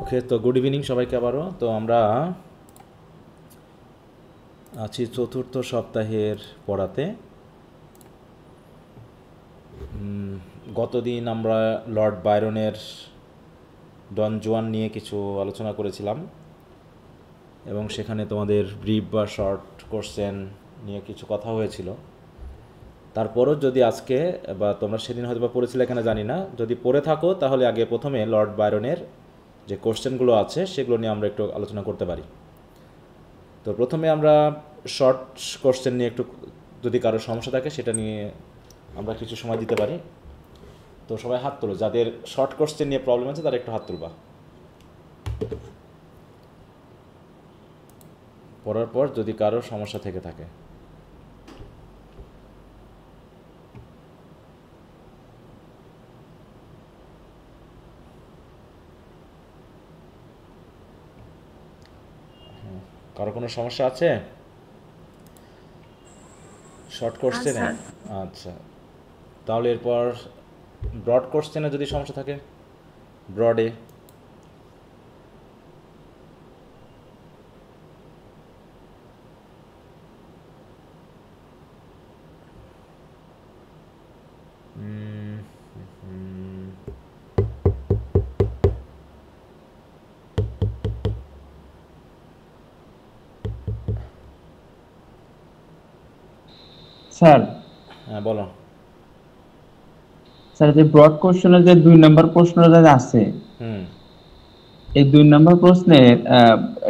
ওকে, তো good evening সবাইকে আবারও। তো আমরা আছি চতুর্থ সপ্তাহের পড়াতে। গতদিন আমরা লর্ড বায়রনের ডন জুয়ান নিয়ে কিছু আলোচনা করেছিলাম এবং সেখানে তোমাদের ব্রিফ বা শর্ট কোশ্চেন নিয়ে কিছু কথা হয়েছিল। তারপরও যদি আজকে বা তোমরা সেদিন হয়তো বা পড়েছিলে এখানে জানি না, যদি পড়ে থাকো তাহলে আগে প্রথমে লর্ড বায়রনের যে কোশ্চেনগুলো আছে সেগুলো নিয়ে আমরা একটু আলোচনা করতে পারি। তো প্রথমে আমরা শর্ট কোশ্চেন নিয়ে একটু, যদি কারো সমস্যা থাকে সেটা নিয়ে আমরা কিছু সময় দিতে পারি। তো সবাই হাত তোলো, যাদের শর্ট কোশ্চেন নিয়ে প্রবলেম আছে তারা একটু হাত তুলবা। পড়ার পর যদি কারো সমস্যা থেকে থাকে। কারো কোনো সমস্যা আছে শর্ট কোশ্চেনে? স্যার। আচ্ছা, তাহলে এরপর ব্রড কোশ্চেনে যদি সমস্যা থাকে, ব্রডে। স্যার হ্যাঁ বলো। স্যার যে ব্রড কোশ্চেনের যে 2 নম্বর প্রশ্নটা যে আছে, হুম এই 2 নম্বর প্রশ্নের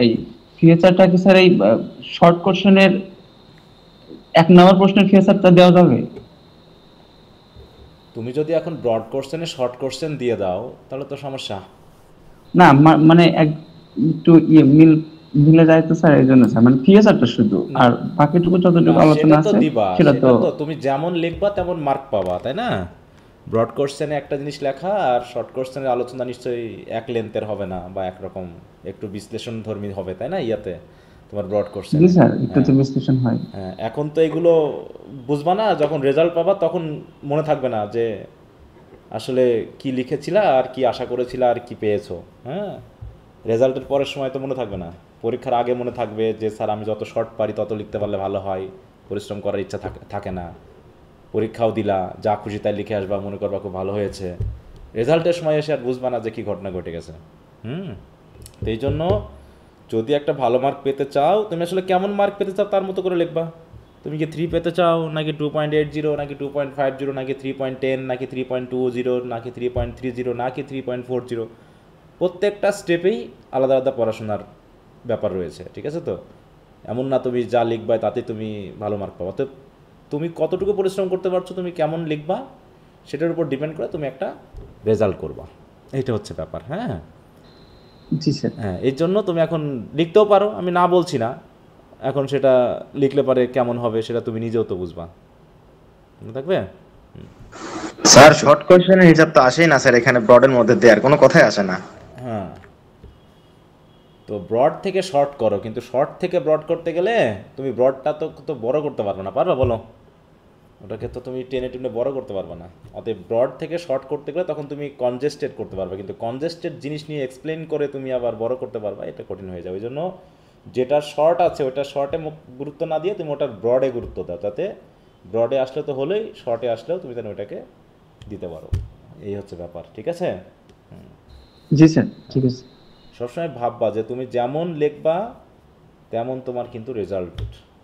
এই ফিচারটা কি স্যার এই শর্ট কোশ্চেনের 1 নম্বর প্রশ্নের ফিচারটা দেওয়া যাবে? তুমি যদি এখন ব্রড কোশ্চেনে শর্ট কোশ্চেন দিয়ে দাও তাহলে তো সমস্যা। না মানে একটু মিলে যায় তো স্যার, এই জন্য স্যার মানে ফিচারটা শুধু, না আর বাকিটুকু না, যতটুকু আলোচনা সেটা তো আছে দিবা, সেটা তো। সেটা তো তুমি যেমন লিখবা তেমন মার্ক পাবা, তাই না? ব্রড কোশ্চেনে একটা জিনিস লেখা আর শর্ট কোশ্চেনের আলোচনা নিশ্চয়ই এক লেন্থের হবে না, বা একরকম একটু বিশ্লেষণ ধর্মী হবে, তাই না? ইয়াতে তোমার ব্রড জি কোশ্চেনে। স্যার, একটু তো হ্যাঁ বিশ্লেষণ হয়। হ্যাঁ, এখন তো এগুলো বুঝবা না, যখন রেজাল্ট পাবা তখন মনে থাকবে না যে আসলে কি লিখেছিলা আর কি আশা করেছিলা আর কি পেয়েছো। হ্যাঁ, রেজাল্টের পরের সময় তো মনে থাকবে না, পরীক্ষার আগে মনে থাকবে যে স্যার আমি যত শর্ট পারি তত লিখতে পারলে ভালো হয়, পরিশ্রম করার ইচ্ছা থাকে না। পরীক্ষাও দিলা, যা খুশি তাই লিখে আসবা, মনে করবা খুব ভালো হয়েছে। রেজাল্টের সময় এসে আর বুঝবা না যে কী ঘটনা ঘটে গেছে। হুম, তো এই জন্য যদি একটা ভালো মার্ক পেতে চাও, তুমি আসলে কেমন মার্ক পেতে চাও তার মতো করে লিখবা। তুমি কি 3 পেতে চাও, নাকি 2.80, নাকি 2.50, নাকি 3.10, নাকি 3.20, নাকি 3.30, নাকি 3.40? প্রত্যেকটা স্টেপেই আলাদা আলাদা পড়াশোনার ব্যাপার রয়েছে, ঠিক আছে? তো এমন না তুমি যা লিখবা তাতে তুমি ভালো মার্ক পাবা। তো তুমি কতটুকু পরিশ্রম করতে পারছো, তুমি কেমন লিখবা সেটার উপর ডিপেন্ড করে তুমি একটা রেজাল্ট করবা। এইটা হচ্ছে ব্যাপার। হ্যাঁ জি স্যার। হ্যাঁ, এর জন্য তুমি এখন লিখতেও পারো, আমি না বলছি না। এখন সেটা লিখলে পারে কেমন হবে সেটা তুমি নিজেও তো বুঝবা। মনে থাকবে? স্যার শর্ট কোশ্চেনের হিসাব তো আসেই না স্যার, এখানে ব্রডের মধ্যে দেওয়ার কোনো কথাই আসে না। হ্যাঁ, তো ব্রড থেকে শর্ট করো, কিন্তু শর্ট থেকে ব্রড করতে গেলে তুমি ব্রডটা তো বড় করতে পারবে না, পারবা বলো? ওটাকে তো তুমি টেনে টেনে বড় করতে পারবে না। অতএব ব্রড থেকে শর্ট করতে গেলে তখন তুমি কনজেস্টেড করতে পারবে, কিন্তু কনজেস্টেড জিনিস নিয়ে এক্সপ্লেন করে তুমি আবার বড় করতে পারবা, এটা কঠিন হয়ে যাবে। ওই জন্য যেটা শর্ট আছে ওটা শর্টে গুরুত্ব না দিয়ে তুমি ওটার ব্রডে গুরুত্ব দাও, যাতে ব্রডে আসলে তো হলেই, শর্টে আসলেও তুমি যেন ওটাকে দিতে পারো। এই হচ্ছে ব্যাপার, ঠিক আছে? জি স্যার, ঠিক আছে। সবসময় ভাববা যে তুমি যেমন লিখবা তেমন তোমার কিন্তু রেজাল্ট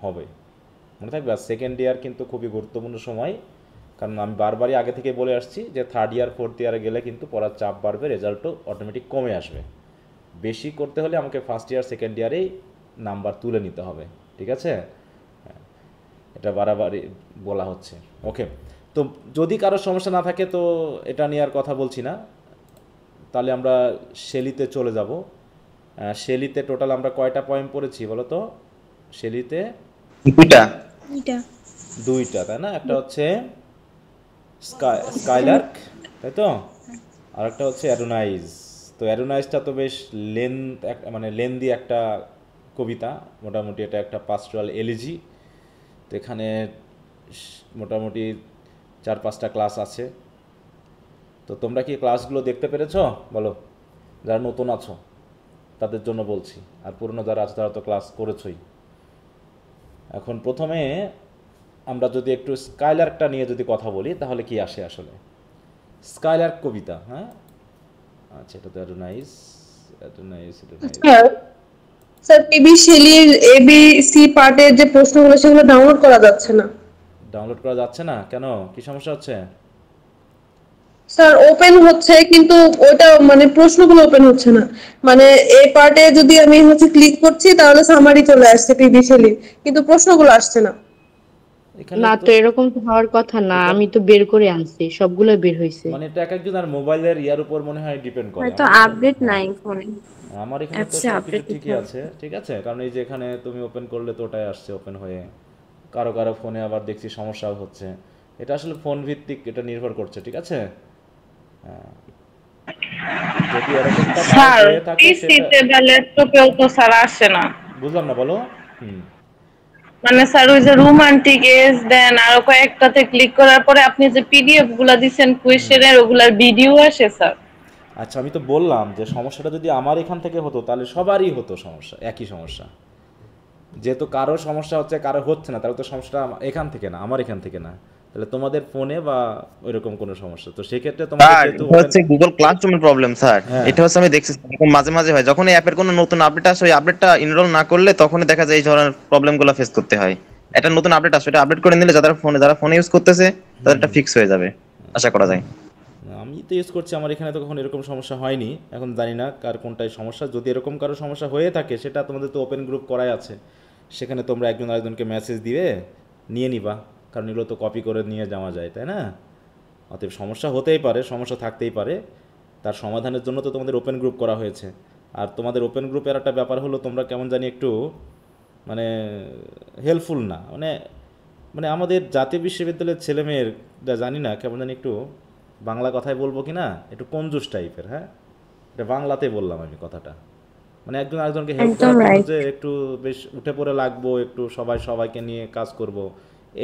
হবে, মনে থাকবে। আর সেকেন্ড ইয়ার কিন্তু খুবই গুরুত্বপূর্ণ সময়, কারণ আমি বারবারই আগে থেকে বলে আসছি যে থার্ড ইয়ার ফোর্থ ইয়ারে গেলে কিন্তু পড়ার চাপ বাড়বে, রেজাল্টও অটোমেটিক কমে আসবে। বেশি করতে হলে আমাকে ফার্স্ট ইয়ার সেকেন্ড ইয়ারেই নাম্বার তুলে নিতে হবে, ঠিক আছে? এটা বারবারই বলা হচ্ছে। ওকে, তো যদি কারো সমস্যা না থাকে তো এটা নিয়ে আর কথা বলছি না। তাহলে আমরা শেলিতে চলে যাব। শেলিতে টোটাল আমরা কয়টা পয়েন্ট পড়েছি বলো তো? শেলিতে দুইটা। এটা দুইটা, তাই না? একটা হচ্ছে স্কাইলার্ক, তাই তো? আর একটা হচ্ছে অ্যাডোনাইজ। তো অ্যাডোনাইজটা তো বেশ লেন্থ, মানে লেন্দি একটা কবিতা, মোটামুটি এটা একটা পাস্টোরাল এলিজি। তো এখানে মোটামুটি 4-5টা ক্লাস আছে। তো তোমরা কি ক্লাসগুলো দেখতে পেরেছো বলো, যারা নতুন আছো? তাদের জন্য বলছি, আর পুরনো যারা আছে তারা তো ক্লাস করেছই। এখন প্রথমে আমরা যদি একটু স্কাইলার্কটা নিয়ে যদি কথা বলি তাহলে কি আসে আসলে। স্কাইলার্ক কবিতা, হ্যাঁ আচ্ছা, এটা তো এত নাইস, এত নাইস, এটা নাইস। স্যার স্যার পিবি শেলির এবিসি পার্টের যে প্রশ্নগুলো সেগুলো ডাউনলোড করা যাচ্ছে না। ডাউনলোড করা যাচ্ছে না কেন, কি সমস্যা হচ্ছে? স্যার ওপেন হচ্ছে কিন্তু ওটা মানে প্রশ্নগুলো ওপেন হচ্ছে না। মানে এই পার্টে যদি আমি ক্লিক করছি তাহলে সামারি চলে আসছে পিবি শেলির, কিন্তু প্রশ্নগুলো আসছে না। এখানে না তো তো এরকম তো হওয়ার কথা না, আমি তো বের করে আনছি, সবগুলো বের হইছে। মানে এটা এক একজন আর মোবাইলের ইয়ার উপর মনে হয় ডিপেন্ড করে। হয়তো আপডেট নাই ফোনে, আমার এখানে তো অ্যাপসে সব আপডেট কিছু ঠিকই আছে, ঠিক আছে, কারণ এই যে এখানে তুমি ওপেন করলে তো ওটাই আসছে ওপেন হয়ে। কারো কারো ফোনে আবার দেখছি সমস্যাও হচ্ছে, এটা আসলে ফোন ভিত্তিক, এটা নির্ভর করছে, ঠিক আছে। হ্যাঁ, যদি এরকমটা কারো স্যার হয়ে থাকে সেটা পিসিতে বা ল্যাপটপেও তো স্যার আসে না। বুঝলাম না, বলো। হুম, মানে স্যার ওই যে রোমান্টিক এজ দেন আরো কয়েকটাতে ক্লিক করার পরে আপনি যে পিডিএফ গুলা দিচ্ছেন কোয়েশ্চেনের ওগুলার ভিডিও আসে স্যার। আচ্ছা, আমি তো বললাম যে সমস্যাটা যদি আমার এখান থেকে হতো তাহলে সবারই হতো সমস্যা, একই সমস্যা। যেহেতু কারো সমস্যা হচ্ছে কারো হচ্ছে না, তাহলে তো সমস্যাটা এখান থেকে না, আমার এখান থেকে না, তাহলে তোমাদের ফোনে বা ওইরকম কোনো সমস্যা, তো সেক্ষেত্রে তোমাদের স্যার যেহেতু এটা হচ্ছে গুগল ক্লাসরুমের প্রবলেম স্যার। হ্যাঁ। এটা হচ্ছে আমি দেখছি এরকম মাঝে মাঝে হয়, যখন এই অ্যাপের কোনো নতুন আপডেট আসে ওই আপডেটটা ইনরোল না করলে তখনই দেখা যায় এই ধরনের প্রবলেমগুলো ফেস করতে হয়। একটা নতুন আপডেট আসে, এটা আপডেট করে নিলে যারা ফোনে ইউজ করতেছে তাদের এটা ফিক্স হয়ে যাবে আশা করা যায়। আমি তো ইউজ করছি, আমার এখানে তো কখনো এরকম সমস্যা হয়নি, এখন জানি না কার কোনটায় সমস্যা। যদি এরকম কারো সমস্যা হয়ে থাকে সেটা তোমাদের তো ওপেন গ্রুপ করাই আছে, সেখানে তোমরা একজন আরেকজনকে মেসেজ দিবে, নিয়ে নিবা, কারণ এগুলো তো কপি করে নিয়ে যাওয়া যায়, তাই না। অতএব সমস্যা হতেই পারে, সমস্যা থাকতেই পারে, তার সমাধানের জন্য তো তোমাদের ওপেন গ্রুপ করা হয়েছে। আর তোমাদের ওপেন গ্রুপের একটা ব্যাপার হলো তোমরা কেমন জানি একটু মানে হেল্পফুল না, মানে মানে আমাদের জাতীয় বিশ্ববিদ্যালয়ের ছেলেমেয়েরা জানি না কেমন জানি একটু, বাংলা কথায় বলবো কি না, একটু কঞ্জুস টাইপের। হ্যাঁ, এটা বাংলাতে বললাম আমি কথাটা, মানে একজন আরেকজনকে হেল্প একদম করার জন্য right. যে একটু বেশ উঠে পড়ে লাগবো, একটু সবাইকে নিয়ে কাজ করব,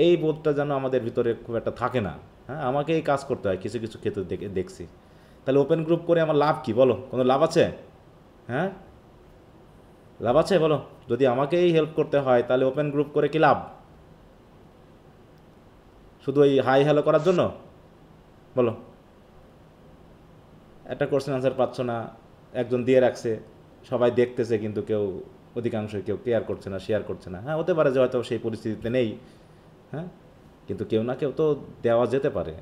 এই বোধটা যেন আমাদের ভিতরে খুব একটা থাকে না। হ্যাঁ, আমাকেই কাজ করতে হয় কিছু কিছু ক্ষেত্রে দেখছি। তাহলে ওপেন গ্রুপ করে আমার লাভ কি বলো, কোনো লাভ আছে? হ্যাঁ, লাভ আছে বলো, যদি আমাকেই হেল্প করতে হয় তাহলে ওপেন গ্রুপ করে কি লাভ? শুধু ওই হাই হ্যালো করার জন্য বলো? একটা কোশ্চেন আনসার পাচ্ছ না, একজন দিয়ে রাখছে, সবাই দেখতেছে কিন্তু কেউ, অধিকাংশই কেউ কেয়ার করছে না, শেয়ার করছে না। হ্যাঁ, হতে পারে যে হয়তো সেই পরিস্থিতিতে নেই, হ্যাঁ, কিন্তু কেউ না কেউ তো দেওয়া যেতে পারে।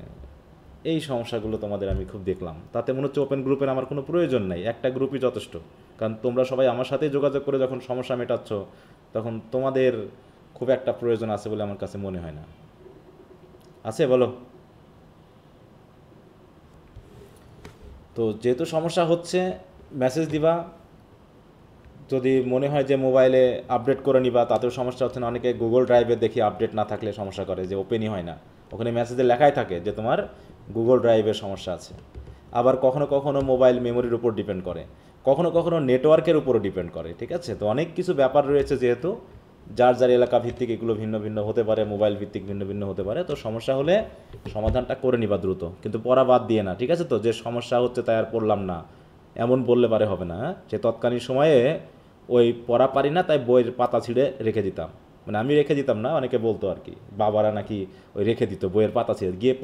এই সমস্যাগুলো তোমাদের আমি খুব দেখলাম, তাতে মনে হচ্ছে ওপেন গ্রুপের আমার কোনো প্রয়োজন নাই, একটা গ্রুপই যথেষ্ট, কারণ তোমরা সবাই আমার সাথেই যোগাযোগ করে যখন সমস্যা মেটাচ্ছ তখন তোমাদের খুব একটা প্রয়োজন আছে বলে আমার কাছে মনে হয় না। আছে বলো? তো যেহেতু সমস্যা হচ্ছে মেসেজ দিবা, যদি মনে হয় যে মোবাইলে আপডেট করে নিবা তাতেও সমস্যা হচ্ছে না। অনেকে গুগল ড্রাইভে দেখি আপডেট না থাকলে সমস্যা করে, যে ওপেনই হয় না, ওখানে মেসেজে লেখাই থাকে যে তোমার গুগল ড্রাইভের সমস্যা আছে। আবার কখনো কখনো মোবাইল মেমোরির উপর ডিপেন্ড করে, কখনো কখনো নেটওয়ার্কের উপরও ডিপেন্ড করে, ঠিক আছে। তো অনেক কিছু ব্যাপার রয়েছে, যেহেতু যার যার এলাকা ভিত্তিক এগুলো ভিন্ন ভিন্ন হতে পারে, মোবাইল ভিত্তিক ভিন্ন ভিন্ন হতে পারে। তো সমস্যা হলে সমাধানটা করে নিবা দ্রুত, কিন্তু পড়া বাদ দিয়ে না, ঠিক আছে। তো যে সমস্যা হচ্ছে তাই আর পড়লাম না এমন বললে পারে হবে না। যে তৎকালীন সময়ে ওই পড়া পারি না তাই বইয়ের পাতা ছিঁড়ে রেখে দিতাম, মানে আমি রেখে দিতাম না, অনেকে বলতো আর কি, বাবারা নাকি ওই রেখে দিত বইয়ের পাতা ছিঁড়ে, গিয়ে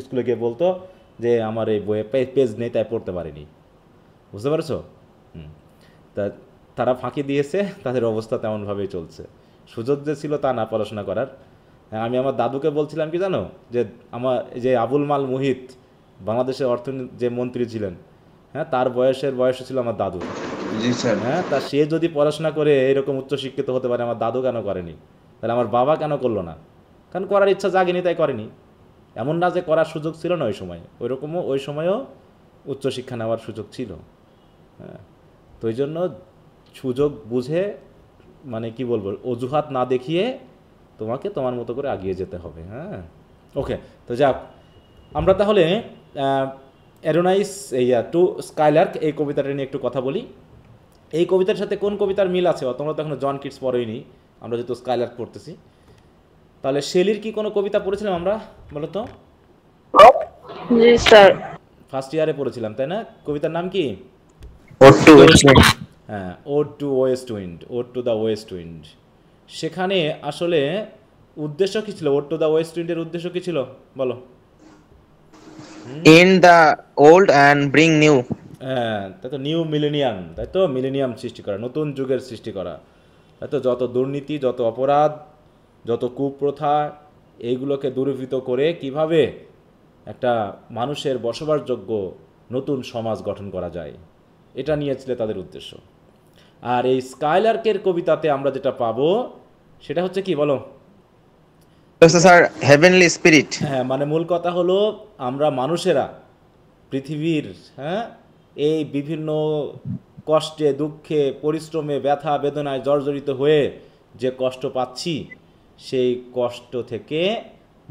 স্কুলে গিয়ে বলতো যে আমার এই বইয়ে পেজ নেই তাই পড়তে পারিনি। বুঝতে পারছো? তা তারা ফাঁকি দিয়েছে, তাদের অবস্থা তেমনভাবেই চলছে। সুযোগ যে ছিল তা না পড়াশোনা করার। হ্যাঁ, আমি আমার দাদুকে বলছিলাম কি জানো, যে আমার যে আবুল মাল মুহিত বাংলাদেশের অর্থনীতি যে মন্ত্রী ছিলেন, হ্যাঁ, তার বয়স ছিল আমার দাদু। জি স্যার। হ্যাঁ, তা সে যদি পড়াশোনা করে এরকম উচ্চশিক্ষিত হতে পারে, আমার দাদু কেন করেনি? তাহলে আমার বাবা কেন করলো না? কারণ করার ইচ্ছা জাগেনি তাই করেনি। এমন না যে করার সুযোগ ছিল না ওই সময়, ওইরকমও ওই সময়ও উচ্চশিক্ষা নেওয়ার সুযোগ ছিল। হ্যাঁ, তো ওই জন্য সুযোগ বুঝে, মানে কি বলবো, অজুহাত না দেখিয়ে তোমাকে তোমার মতো করে এগিয়ে যেতে হবে। হ্যাঁ, ওকে। তো যাক, আমরা তাহলে অ্যারোনাইস এই টু স্কাইলার্ক এই কবিতাটা নিয়ে একটু কথা বলি। এই কবিতার সাথে কোন কবিতার মিল আছে? তোমরা তো এখনো জন কিটস পড়োইনি, আমরা যেহেতু স্কাইলার্ক পড়তেছি। তাহলে শেলির কি কোনো কবিতা পড়েছিলাম আমরা, বলো তো? জি স্যার। ফার্স্ট ইয়ারে পড়েছিলাম, তাই না? কবিতার নাম কি? হ্যাঁ, ode to west wind, ode to the west wind. সেখানে আসলে উদ্দেশ্য কী ছিল? ওড টু দ্য ওয়েস্ট উইন্ডের উদ্দেশ্য কী ছিল বলো? End the old and bring new. হ্যাঁ, তাই তো, নিউ মিলেনিয়াম, তাই তো, মিলেনিয়াম সৃষ্টি করা, নতুন যুগের সৃষ্টি করা, তাই তো। যত দুর্নীতি, যত অপরাধ, যত কুপ্রথা, এইগুলোকে দূরীভূত করে কিভাবে একটা মানুষের বসবাসযোগ্য নতুন সমাজ গঠন করা যায়, এটা নিয়ে ছিল তাদের উদ্দেশ্য। আর এই স্কাইলার্কের কবিতাতে আমরা যেটা পাবো সেটা হচ্ছে কি বলো? Sir heavenly spirit. হ্যাঁ, মানে মূল কথা হলো আমরা মানুষেরা পৃথিবীর, হ্যাঁ, এই বিভিন্ন কষ্টে, দুঃখে, পরিশ্রমে, ব্যথা বেদনায় জর্জরিত হয়ে যে কষ্ট পাচ্ছি, সেই কষ্ট থেকে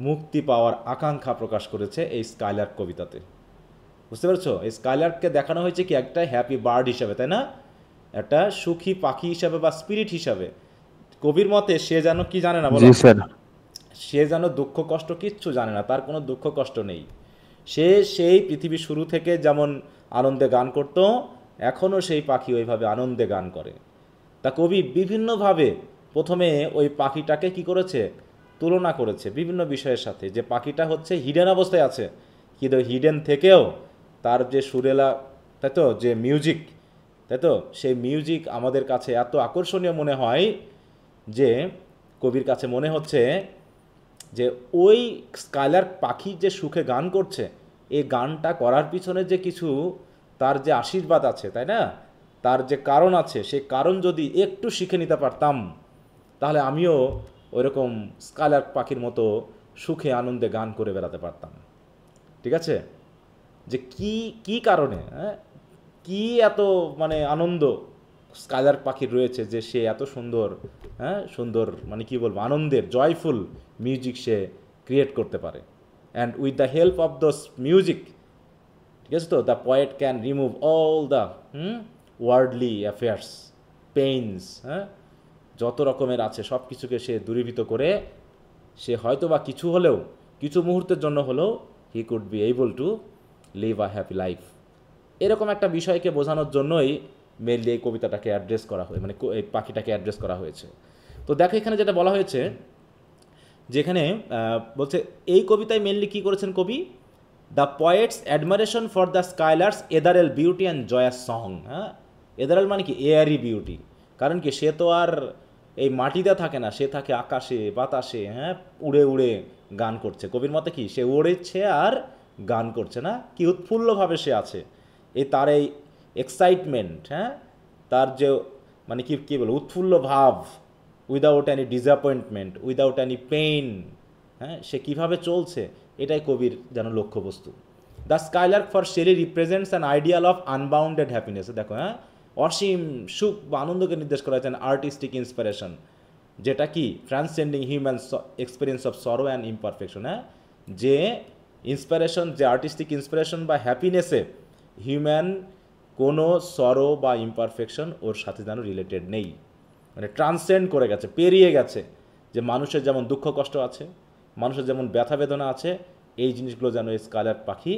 মুক্তি পাওয়ার আকাঙ্ক্ষা প্রকাশ করেছে এই স্কাইলার্ক কবিতাতে। বুঝতে পেরেছো? এই স্কাইলার্ককে দেখানো হয়েছে কি একটা হ্যাপি বার্ড হিসাবে, তাই না? একটা সুখী পাখি হিসাবে বা স্পিরিট হিসাবে। কবির মতে সে যেন কি জানে না বলো? সে যেন দুঃখ কষ্ট কিচ্ছু জানে না, তার কোনো দুঃখ কষ্ট নেই। সে সেই পৃথিবীর শুরু থেকে যেমন আনন্দে গান করত, এখনও সেই পাখি ওইভাবে আনন্দে গান করে। তা কবি বিভিন্নভাবে প্রথমে ওই পাখিটাকে কি করেছে? তুলনা করেছে বিভিন্ন বিষয়ের সাথে, যে পাখিটা হচ্ছে হিডেন অবস্থায় আছে, কিন্তু হিডেন থেকেও তার যে সুরেলা, তাই তো, যে মিউজিক, তাই তো, সেই মিউজিক আমাদের কাছে এত আকর্ষণীয় মনে হয় যে কবির কাছে মনে হচ্ছে যে ওই স্কাইলার্ক পাখি যে সুখে গান করছে, এই গানটা করার পিছনে যে কিছু তার যে আশীর্বাদ আছে, তাই না, তার যে কারণ আছে, সেই কারণ যদি একটু শিখে নিতে পারতাম, তাহলে আমিও ওইরকম স্কাইলার্ক পাখির মতো সুখে আনন্দে গান করে বেড়াতে পারতাম। ঠিক আছে? যে কি কি কারণে, হ্যাঁ, কি এত মানে আনন্দ স্কাইলার্ক পাখির রয়েছে যে সে এত সুন্দর, হ্যাঁ, সুন্দর মানে কি বলবো, আনন্দের জয়ফুল মিউজিক সে ক্রিয়েট করতে পারে। And with the help of those music, ঠিক আছে তো, the poet can remove all the worldly affairs, pains, হ্যাঁ, যত রকমের আছে সব কিছুকে সে দূরীভূত করে সে হয়তো বা কিছু হলেও, কিছু মুহূর্তের জন্য হলেও he could be able to live a happy life. এরকম একটা বিষয়কে বোঝানোর জন্যই মেনলি এই কবিতাটাকে অ্যাড্রেস করা হয়, মানে এই পাখিটাকে অ্যাড্রেস করা হয়েছে। তো দেখো এখানে যেটা বলা হয়েছে, যেখানে বলছে এই কবিতায় মেনলি কী করেছেন কবি? The poet's admiration for the skylark's ethereal beauty and joyous song. হ্যাঁ, এদারেল মানে কি? Airy beauty. কারণ কি, সে তো আর এই মাটিতে থাকে না, সে থাকে আকাশে বাতাসে, হ্যাঁ, উড়ে উড়ে গান করছে। কবির মতে কি, সে উড়েছে আর গান করছে না, কি উৎফুল্লভাবে সে আছে। এই তার এই এক্সাইটমেন্ট, হ্যাঁ, তার যে মানে কি কী বলে, উৎফুল্ল ভাব, without any disappointment, without any pain, হ্যাঁ, সে কীভাবে চলছে, এটাই কবির যেন লক্ষ্যবস্তু। The skylark for Shelley represents an ideal of unbounded happiness. দেখো, হ্যাঁ, অসীম সুখ বা আনন্দকে নির্দেশ করা হয়েছে আর্টিস্টিক ইন্সপিরেশন, যেটা কি transcending human experience of sorrow and imperfection. হ্যাঁ, যে ইন্সপিরেশন, যে আর্টিস্টিক ইন্সপিরেশন বা হ্যাপিনেসে হিউম্যান কোনো সরো বা ইমপারফেকশন ওর সাথে যেন রিলেটেড নেই, মানে ট্রান্সেন্ড করে গেছে, পেরিয়ে গেছে। যে মানুষের যেমন দুঃখ কষ্ট আছে, মানুষের যেমন ব্যথা বেদনা আছে, এই জিনিসগুলো যেন এই স্কাইলার্ক পাখি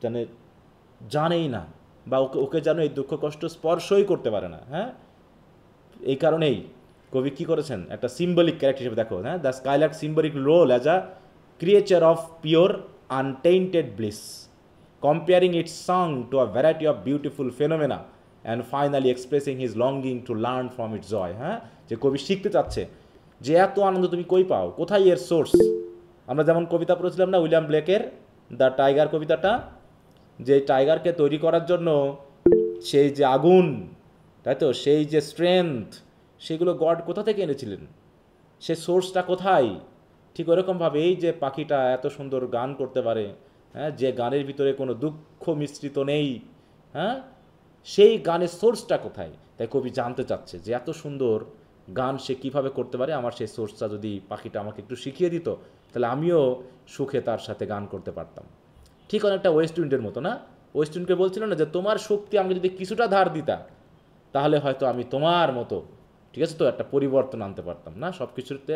যেন জানেই না, বা ওকে যেন এই দুঃখ কষ্ট স্পর্শই করতে পারে না। হ্যাঁ, এই কারণেই কবি কী করেছেন, একটা সিম্বলিক ক্যারেক্টার হিসেবে দেখো, হ্যাঁ, the skylark symbolic role as a creature of pure untainted bliss, comparing its song to a variety of beautiful phenomena and finally expressing his longing to learn from its joy. হ্যাঁ, যে কবি শিখতে চাচ্ছে যে এত আনন্দ তুমি কই পাও, কোথায় এর সোর্স। আমরা যেমন কবিতা পড়েছিলাম না উইলিয়াম ব্লেকের দ্য টাইগার কবিতাটা, যে টাইগারকে তৈরি করার জন্য সেই যে আগুন, তাই তো, সেই যে স্ট্রেংথ, সেগুলো গড কোথা থেকে এনেছিলেন, সে সোর্সটা কোথায়। ঠিক ওরকমভাবে এই যে পাখিটা এত সুন্দর গান করতে পারে, হ্যাঁ, যে গানের ভিতরে কোনো দুঃখ মিশ্রিত নেই, হ্যাঁ, সেই গানের সোর্সটা কোথায়। তাই কবি জানতে চাচ্ছে যে এত সুন্দর গান সে কীভাবে করতে পারে, আমার সেই সোর্সটা যদি পাখিটা আমাকে একটু শিখিয়ে দিত, তাহলে আমিও সুখে তার সাথে গান করতে পারতাম। ঠিক অনেকটা ওয়েস্ট উইন্ডের মতো না? ওয়েস্ট উইন্ডকে বলছিল না যে তোমার শক্তি আমাকে যদি কিছুটা ধার দিতা, তাহলে হয়তো আমি তোমার মতো, ঠিক আছে তো, একটা পরিবর্তন আনতে পারতাম না সব কিছুতে।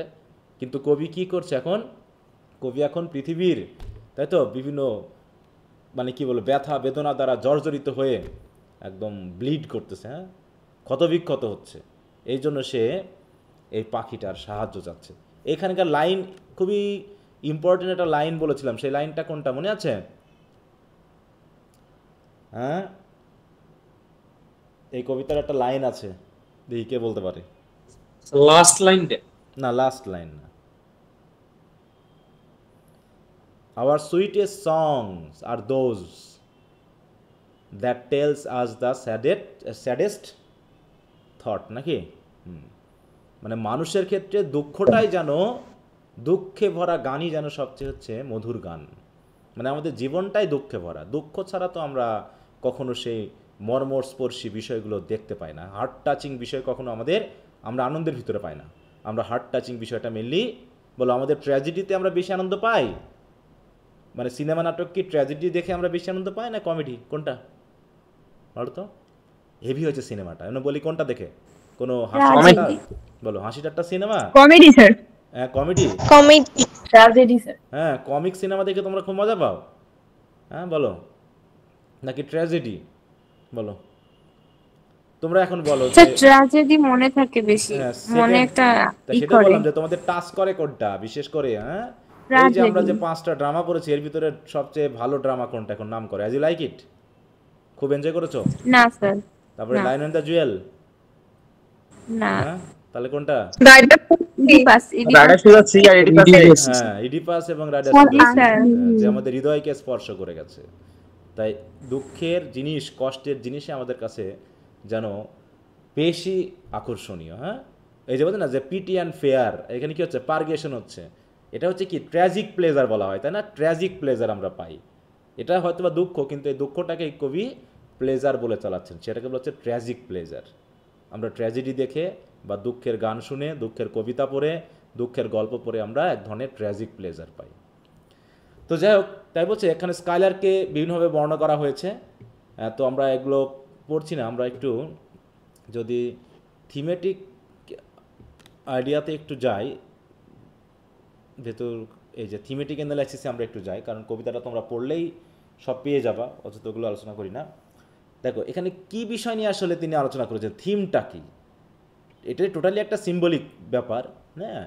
কিন্তু কবি কী করছে এখন? কবি এখন পৃথিবীর, তাই তো, বিভিন্ন মানে কি বলবো, ব্যথা বেদনা দ্বারা জর্জরিত হয়ে একদম ব্লিড করতেছে। হ্যাঁ, ক্ষতবিক্ষত হচ্ছে, এই জন্য সে এই পাখিটার সাহায্য চাচ্ছে। এখানকার লাইন খুবই ইম্পর্টেন্ট একটা লাইন বলেছিলাম, সেই লাইনটা কোনটা মনে আছে? হ্যাঁ, এই কবিতার একটা লাইন আছে, দেখি কে বলতে পারে। লাস্ট লাইনটা? না, লাস্ট লাইন না। Our sweetest songs are those that tells us the saddest thought, নাকি? মানে মানুষের ক্ষেত্রে দুঃখটাই যেন, দুঃখে ভরা গানই যেন সবচেয়ে হচ্ছে মধুর গান। মানে আমাদের জীবনটাই দুঃখে ভরা, দুঃখ ছাড়া তো আমরা কখনো সেই মর্মস্পর্শী বিষয়গুলো দেখতে পাই না। হার্ট টাচিং বিষয় কখনো আমরা আনন্দের ভিতরে পাই না। আমরা হার্ট টাচিং বিষয়টা মেনলি বলো, আমাদের ট্র্যাজেডিতে আমরা বেশি আনন্দ পাই। মানে সিনেমা নাটক কি ট্র্যাজেডি দেখে আমরা বেশি আনন্দ পাই না কমেডি, কোনটা বলো তো? হেভি হয়েছে সিনেমাটা, বলি কোনটা দেখে? কোনো হাসিটা বলো, হাসিটারটা সিনেমা কমেডি স্যার। হ্যাঁ কমেডি, কমেডি ট্র্যাজেডি স্যার। হ্যাঁ কমিক সিনেমা দেখে তোমরা খুব মজা পাও, হ্যাঁ বলো, নাকি ট্র্যাজেডি বলো? তোমরা এখন বলো। স্যার ট্র্যাজেডি মনে থাকে বেশি, মনে একটা সেটা বললাম যে তোমাদের টাচ করে কোনটা বিশেষ করে। হ্যাঁ, এই যে আমরা যে 5টা ড্রামা পড়েছি এর ভিতরে সবচেয়ে ভালো ড্রামা কোনটা এখন নাম করে? অ্যাজ ইউ লাইক ইট খুব এনজয় করেছো? না স্যার। তারপরে লায়ন এন্ড দ্য জুয়েল? না। তাহলে কোনটা? ইডিপাস। হ্যাঁ, ইডিপাস এবং রাইডার যে আমাদের হৃদয়কে স্পর্শ করে গেছে। তাই দুঃখের জিনিস, কষ্টের জিনিসই আমাদের কাছে যেন বেশি আকর্ষণীয়। হ্যাঁ, এই যে বলতে না যে পিটি অ্যান্ড ফেয়ার, এখানে কি হচ্ছে? পারগেশন হচ্ছে। এটা হচ্ছে কি ট্র্যাজিক প্লেজার বলা হয়, তাই না? ট্র্যাজিক প্লেজার আমরা পাই। এটা হয়তো বা দুঃখ, কিন্তু এই দুঃখটাকে কবি প্লেজার বলে চালাচ্ছেন, সেটাকে বলা হচ্ছে ট্র্যাজিক প্লেজার। আমরা ট্র্যাজেডি দেখে বা দুঃখের গান শুনে, দুঃখের কবিতা পড়ে, দুঃখের গল্প পড়ে আমরা এক ধরনের ট্র্যাজিক প্লেজার পাই। তো যাই হোক, তাই বলছে এখানে স্কাইলারকে বিভিন্নভাবে বর্ণনা করা হয়েছে। তো আমরা এগুলো পড়ছি না, আমরা একটু যদি থিমেটিক আইডিয়াতে একটু যাই ভেতর, এই যে থিমেটিক অ্যানালাইসিসে আমরা একটু যাই, কারণ কবিতাটা তোমরা পড়লেই সব পেয়ে যাবা, অথচ ওগুলো আলোচনা করি না। দেখো এখানে কি বিষয় নিয়ে আসলে তিনি আলোচনা করেছেন, থিমটা কি, এটাই টোটালি একটা সিম্বলিক ব্যাপার। হ্যাঁ,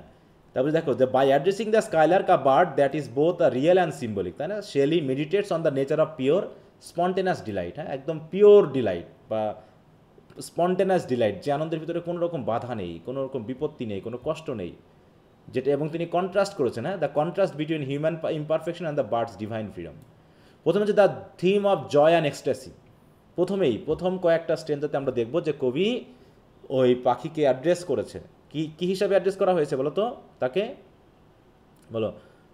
তারপরে দেখো যে by addressing the skylark a bird that is both a real and symbolic, তাই না? Shelley meditates on the nature of pure spontaneous delight. হ্যাঁ, একদম পিওর ডিলাইট বা স্পন্টেনাস ডিলাইট, যে আনন্দের ভিতরে কোনো রকম বাধা নেই, কোনো রকম বিপত্তি নেই, কোনো কষ্ট নেই, যেটা, এবং তিনি কন্ট্রাস্ট করেছেন। হ্যাঁ, the contrast between human imperfection and the bird's divine freedom. প্রথমে হচ্ছে the theme of joy and ecstasy. প্রথম কয়েকটা স্ট্রেঞ্জাতে আমরা দেখব যে কবি ওই পাখিকে অ্যাড্রেস করেছে, কি হিসাবে অ্যাড্রেস করা হয়েছে বলো তো? তাকে বলো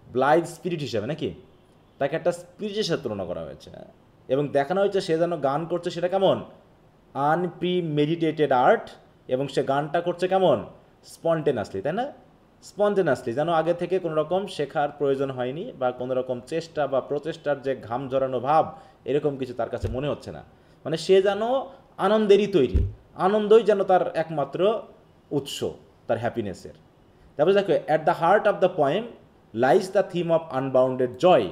ব্লাইথ স্পিরিট হিসাবে, নাকি? তাকে একটা স্পিরিটের সাথে তুলনা করা হয়েছে, এবং দেখানো হয়েছে সে যেন গান করছে সেটা কেমন? আনপ্রিমেডিটেটেড আর্ট, এবং সে গানটা করছে কেমন? স্পন্টেনাসলি, তাই না? স্পন্টেনাসলি, যেন আগে থেকে কোনো রকম শেখার প্রয়োজন হয়নি, বা কোনো রকম চেষ্টা বা প্রচেষ্টার যে ঘাম ঝরানো ভাব, এরকম কিছু তার কাছে মনে হচ্ছে না। মানে সে যেন আনন্দেরই তৈরি, আনন্দই যেন তার একমাত্র উৎস, তার হ্যাপিনেসের। তারপরে দেখো, at the heart of the poem lies the theme of unbounded joy.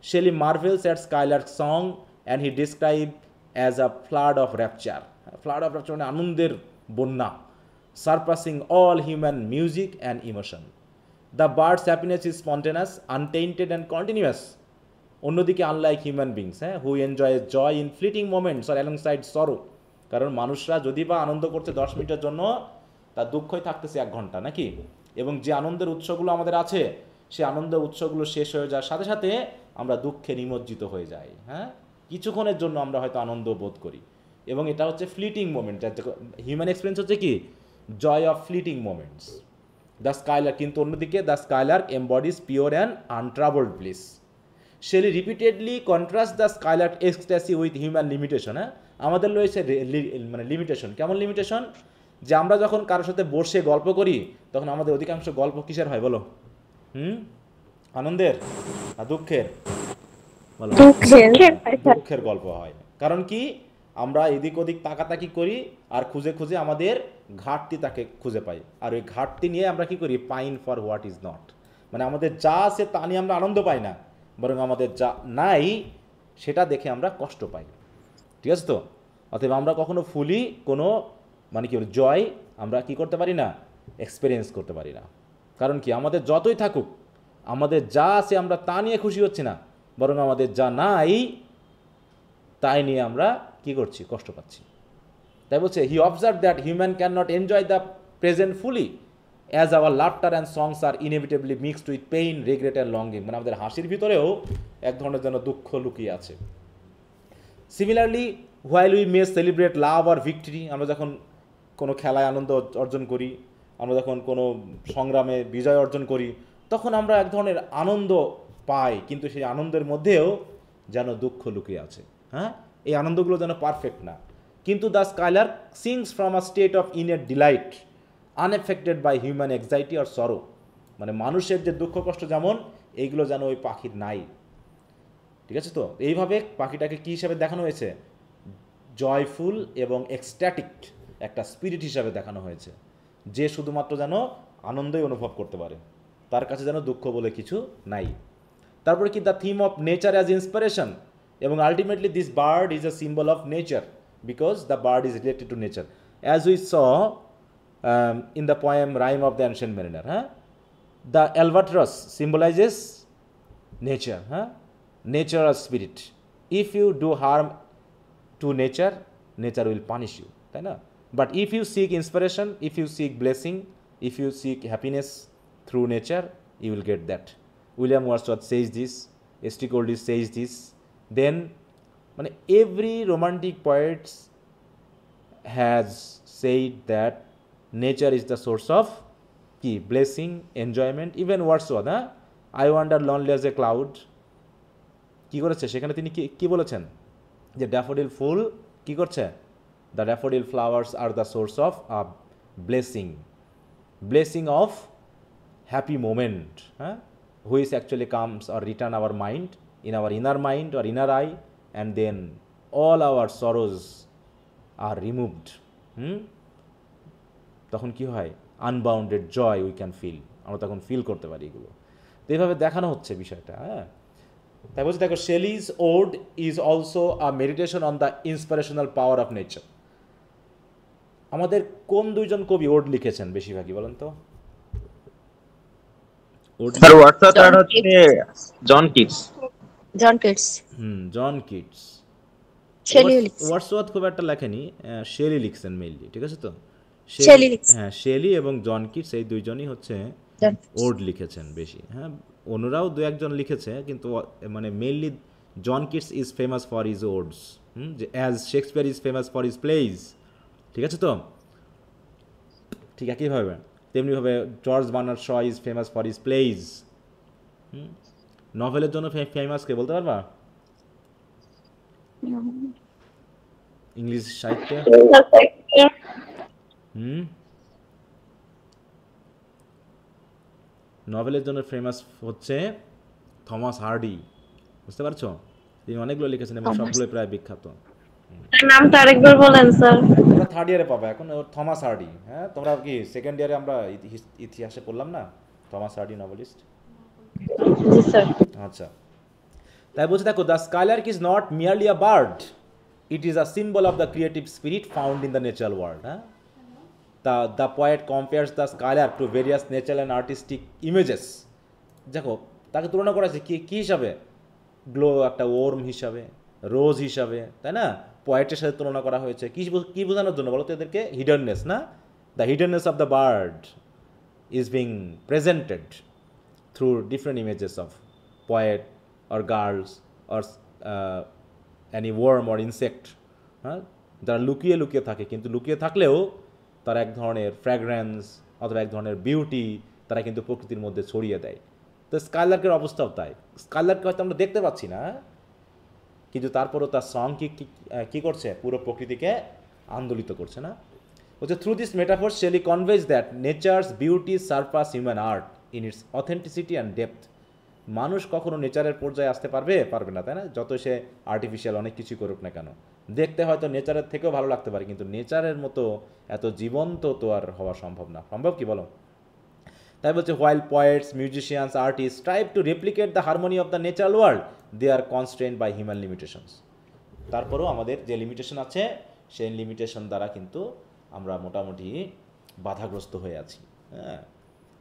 Shelley marvels at skylark song and he describe as a flood of rapture. Flood of rapture মানে আনন্দের বন্যা, surpassing all human music and emotion. The bird's happiness is spontaneous, untainted and continuous. অন্যদিকে unlike human beings, হ্যাঁ, who enjoy joy in fleeting moments or alongside sorrow. কারণ মানুষরা যদি বা আনন্দ করছে 10 মিনিটের জন্য, তার দুঃখই থাকতেছে 1 ঘন্টা, নাকি? এবং যে আনন্দের উৎসগুলো আমাদের আছে, সে আনন্দের উৎসগুলো শেষ হয়ে যাওয়ার সাথে সাথে আমরা দুঃখে নিমজ্জিত হয়ে যাই। হ্যাঁ, কিছুক্ষণের জন্য আমরা হয়তো আনন্দ বোধ করি, এবং এটা হচ্ছে ফ্লিটিং মোমেন্ট। হিউম্যান এক্সপিরিয়েন্স হচ্ছে কি? Joy of fleeting moments. The skylark, কিন্তু অন্যদিকে the skylark embodies pure and untroubled bliss. Shelley repeatedly contrast the skylark ecstasy with human limitation. হ্যাঁ, আমাদের রয়েছে মানে লিমিটেশন। কেমন লিমিটেশন? যে আমরা যখন কারোর সাথে বসে গল্প করি, তখন আমাদের অধিকাংশ গল্প কিসের হয় বলো? আনন্দের না দুঃখের? বলো, দুঃখের গল্প হয়। কারণ কি? আমরা এদিক ওদিক তাকাতাকি করি, আর খুঁজে খুঁজে আমাদের ঘাটতি তাকে খুঁজে পাই, আর ওই ঘাটতি নিয়ে আমরা কি করি? Pine for what is not. মানে আমাদের যা আছে তা নিয়ে আমরা আনন্দ পাই না, বরং আমাদের যা নাই সেটা দেখে আমরা কষ্ট পাই। ঠিক আছে তো? অতএব আমরা কখনো ফুলি কোনো মানে কি জয় আমরা কি করতে পারি না, এক্সপিরিয়েন্স করতে পারি না। কারণ কি, আমাদের যতই থাকুক, আমাদের যা আছে আমরা তা নিয়ে খুশি হচ্ছি না, বরং আমাদের যা নাই তাই নিয়ে আমরা কি করছি, কষ্ট পাচ্ছি। তাই বলছে he observe that human can not enjoy the present fully as our laughter and songs are inevitably mixed with pain, regret and longing. মানে আমাদের হাসির ভিতরেও এক ধরনের যেন দুঃখ লুকিয়ে আছে। Similarly while we may celebrate love আর ভিক্টরি, আমরা যখন কোনো খেলায় আনন্দ অর্জন করি, আমরা যখন কোনো সংগ্রামে বিজয় অর্জন করি, তখন আমরা এক ধরনের আনন্দ পাই, কিন্তু সেই আনন্দের মধ্যেও যেন দুঃখ লুকিয়ে আছে। হ্যাঁ, এই আনন্দগুলো যেন পারফেক্ট না। কিন্তু the skylark sings from a state of innate delight unaffected by human anxiety আর সরো। মানে মানুষের যে দুঃখ কষ্ট যেমন, এইগুলো যেন ওই পাখির নাই। ঠিক আছে তো, এইভাবে পাখিটাকে কী হিসাবে দেখানো হয়েছে, জয়ফুল এবং এক্সট্যাটিক একটা স্পিরিট হিসাবে দেখানো হয়েছে, যে শুধুমাত্র যেন আনন্দই অনুভব করতে পারে, তার কাছে যেন দুঃখ বলে কিছু নাই। তারপরে কি, the theme of nature as inspiration, এবং ultimately this bird is a symbol of nature because the bird is related to nature as we saw in the poem Rime of the Ancient Mariner. হ্যাঁ, the albatross symbolizes nature. হ্যাঁ, nature আর spirit. If you do harm to nature, nature will punish you, তাই না? But if you seek inspiration, if you seek blessing, if you sick happiness through nature, you will get that. William Wordsworth says this, S.T. Coleridge says this. Then মানে every romantic poet has said that nature is the source of কি blessing, enjoyment. Even Wordsworth, I wander lonely as a cloud, কি করেছে সেখানে তিনি কি বলেছেন, যে daffodil ফুল কি করছে, the daffodil flowers are the source of a blessing of happy moment, which actually comes or return our mind in our inner mind or inner eye, and then all our sorrows are removed. তখন কি হয়, unbounded joy we can feel, আমরা তখন feel করতে পারি এগুলো। তো এইভাবে দেখানো হচ্ছে বিষয়টা। হ্যাঁ, তাই বলছি দেখো, Shelley's ode is also a meditation on the inspirational power of nature. আমাদের কোন দুইজন কবি ওড লিখেছেন বেশিরভাগই বলেন তো? স্যার ওয়াটসঅ্যাপ আর হচ্ছে John Keats. John Keats. Wordsworth খুব একটা লেখেনি, শেলি লিখছেন মেইনলি। ঠিক আছে তো, হ্যাঁ, শেলি এবং জন কিটস এই দুইজনই হচ্ছে ওড লিখেছেন বেশি। হ্যাঁ, অন্যরাও দু একজন লিখেছে, কিন্তু মানে mainly John Keats is famous for his odes, as Shakespeare is famous for his plays. ঠিক আছে তো, ঠিক একইভাবে তেমনিভাবে George Bernard Shaw is famous for his plays. নভেলের জন্য ফেমাস কে বলতে পারবা ইংলিশ সাহিত্যে? নভেলের জন্য ফেমাস হচ্ছে থমাস হার্ডি, বুঝতে পারছো? তিনি অনেকগুলো লিখেছেন এবং সবগুলো প্রায় বিখ্যাত। নামটা আরেকবার বলেন স্যার। তোমরা থার্ড ইয়ারে পাবে এখন, থমাস হার্ডি। হ্যাঁ, তোমরা কি সেকেন্ড ইয়ারে আমরা ইতিহাসে পড়লাম না থমাস হার্ডি নভেলিস্ট? জি স্যার। আচ্ছা, তাই বলছে দেখো, the skylark is not merely a bird, it is a symbol of the creative spirit found in the natural world. হ্যাঁ, the poet compares the skylark to various natural and artistic images. দেখো, তাকে তুলনা করা আছে কি হিসাবে, glow একটা warm হিসাবে, রোজ হিসাবে, তাই না? পোয়েটের সাথে তুলনা করা হয়েছে কি বোঝানোর জন্য বলো তো এদেরকে? হিডেননেস, না? The hiddenness of the bird is being presented through different images of poet or girls or any worm or insect. হ্যাঁ, যারা লুকিয়ে থাকে, কিন্তু লুকিয়ে থাকলেও তারা এক ধরনের ফ্র্যাগ্রেন্স অথবা এক ধরনের বিউটি তারা কিন্তু প্রকৃতির মধ্যে ছড়িয়ে দেয়। তো স্কাইলার্কের অবস্থাও তাই। স্কাইলার্ককে হয়তো আমরা দেখতে পাচ্ছি না, কিন্তু তারপরও তার সং কি করছে, পুরো প্রকৃতিকে আন্দোলিত করছে, না? বলছে through this metaphor Shelley conveys that nature's beauty surpass human art in its authenticity and depth. মানুষ কখনো নেচারের পর্যায়ে আসতে পারবে না, তাই না? যত সে আর্টিফিশিয়াল অনেক কিছু করুক না কেন, দেখতে হয়তো নেচারের থেকেও ভালো লাগতে পারে, কিন্তু নেচারের মতো এত জীবন্ত তো আর হওয়া সম্ভব না। সম্ভব কি বলো? তাই বলছে while poets, musicians, artist try to replicate the harmony of the natural world, they are constrained by human limitations. তারপরেও আমাদের যে লিমিটেশন আছে সেই লিমিটেশন দ্বারা কিন্তু আমরা মোটামুটি বাধাগ্রস্ত হয়ে আছি। হ্যাঁ,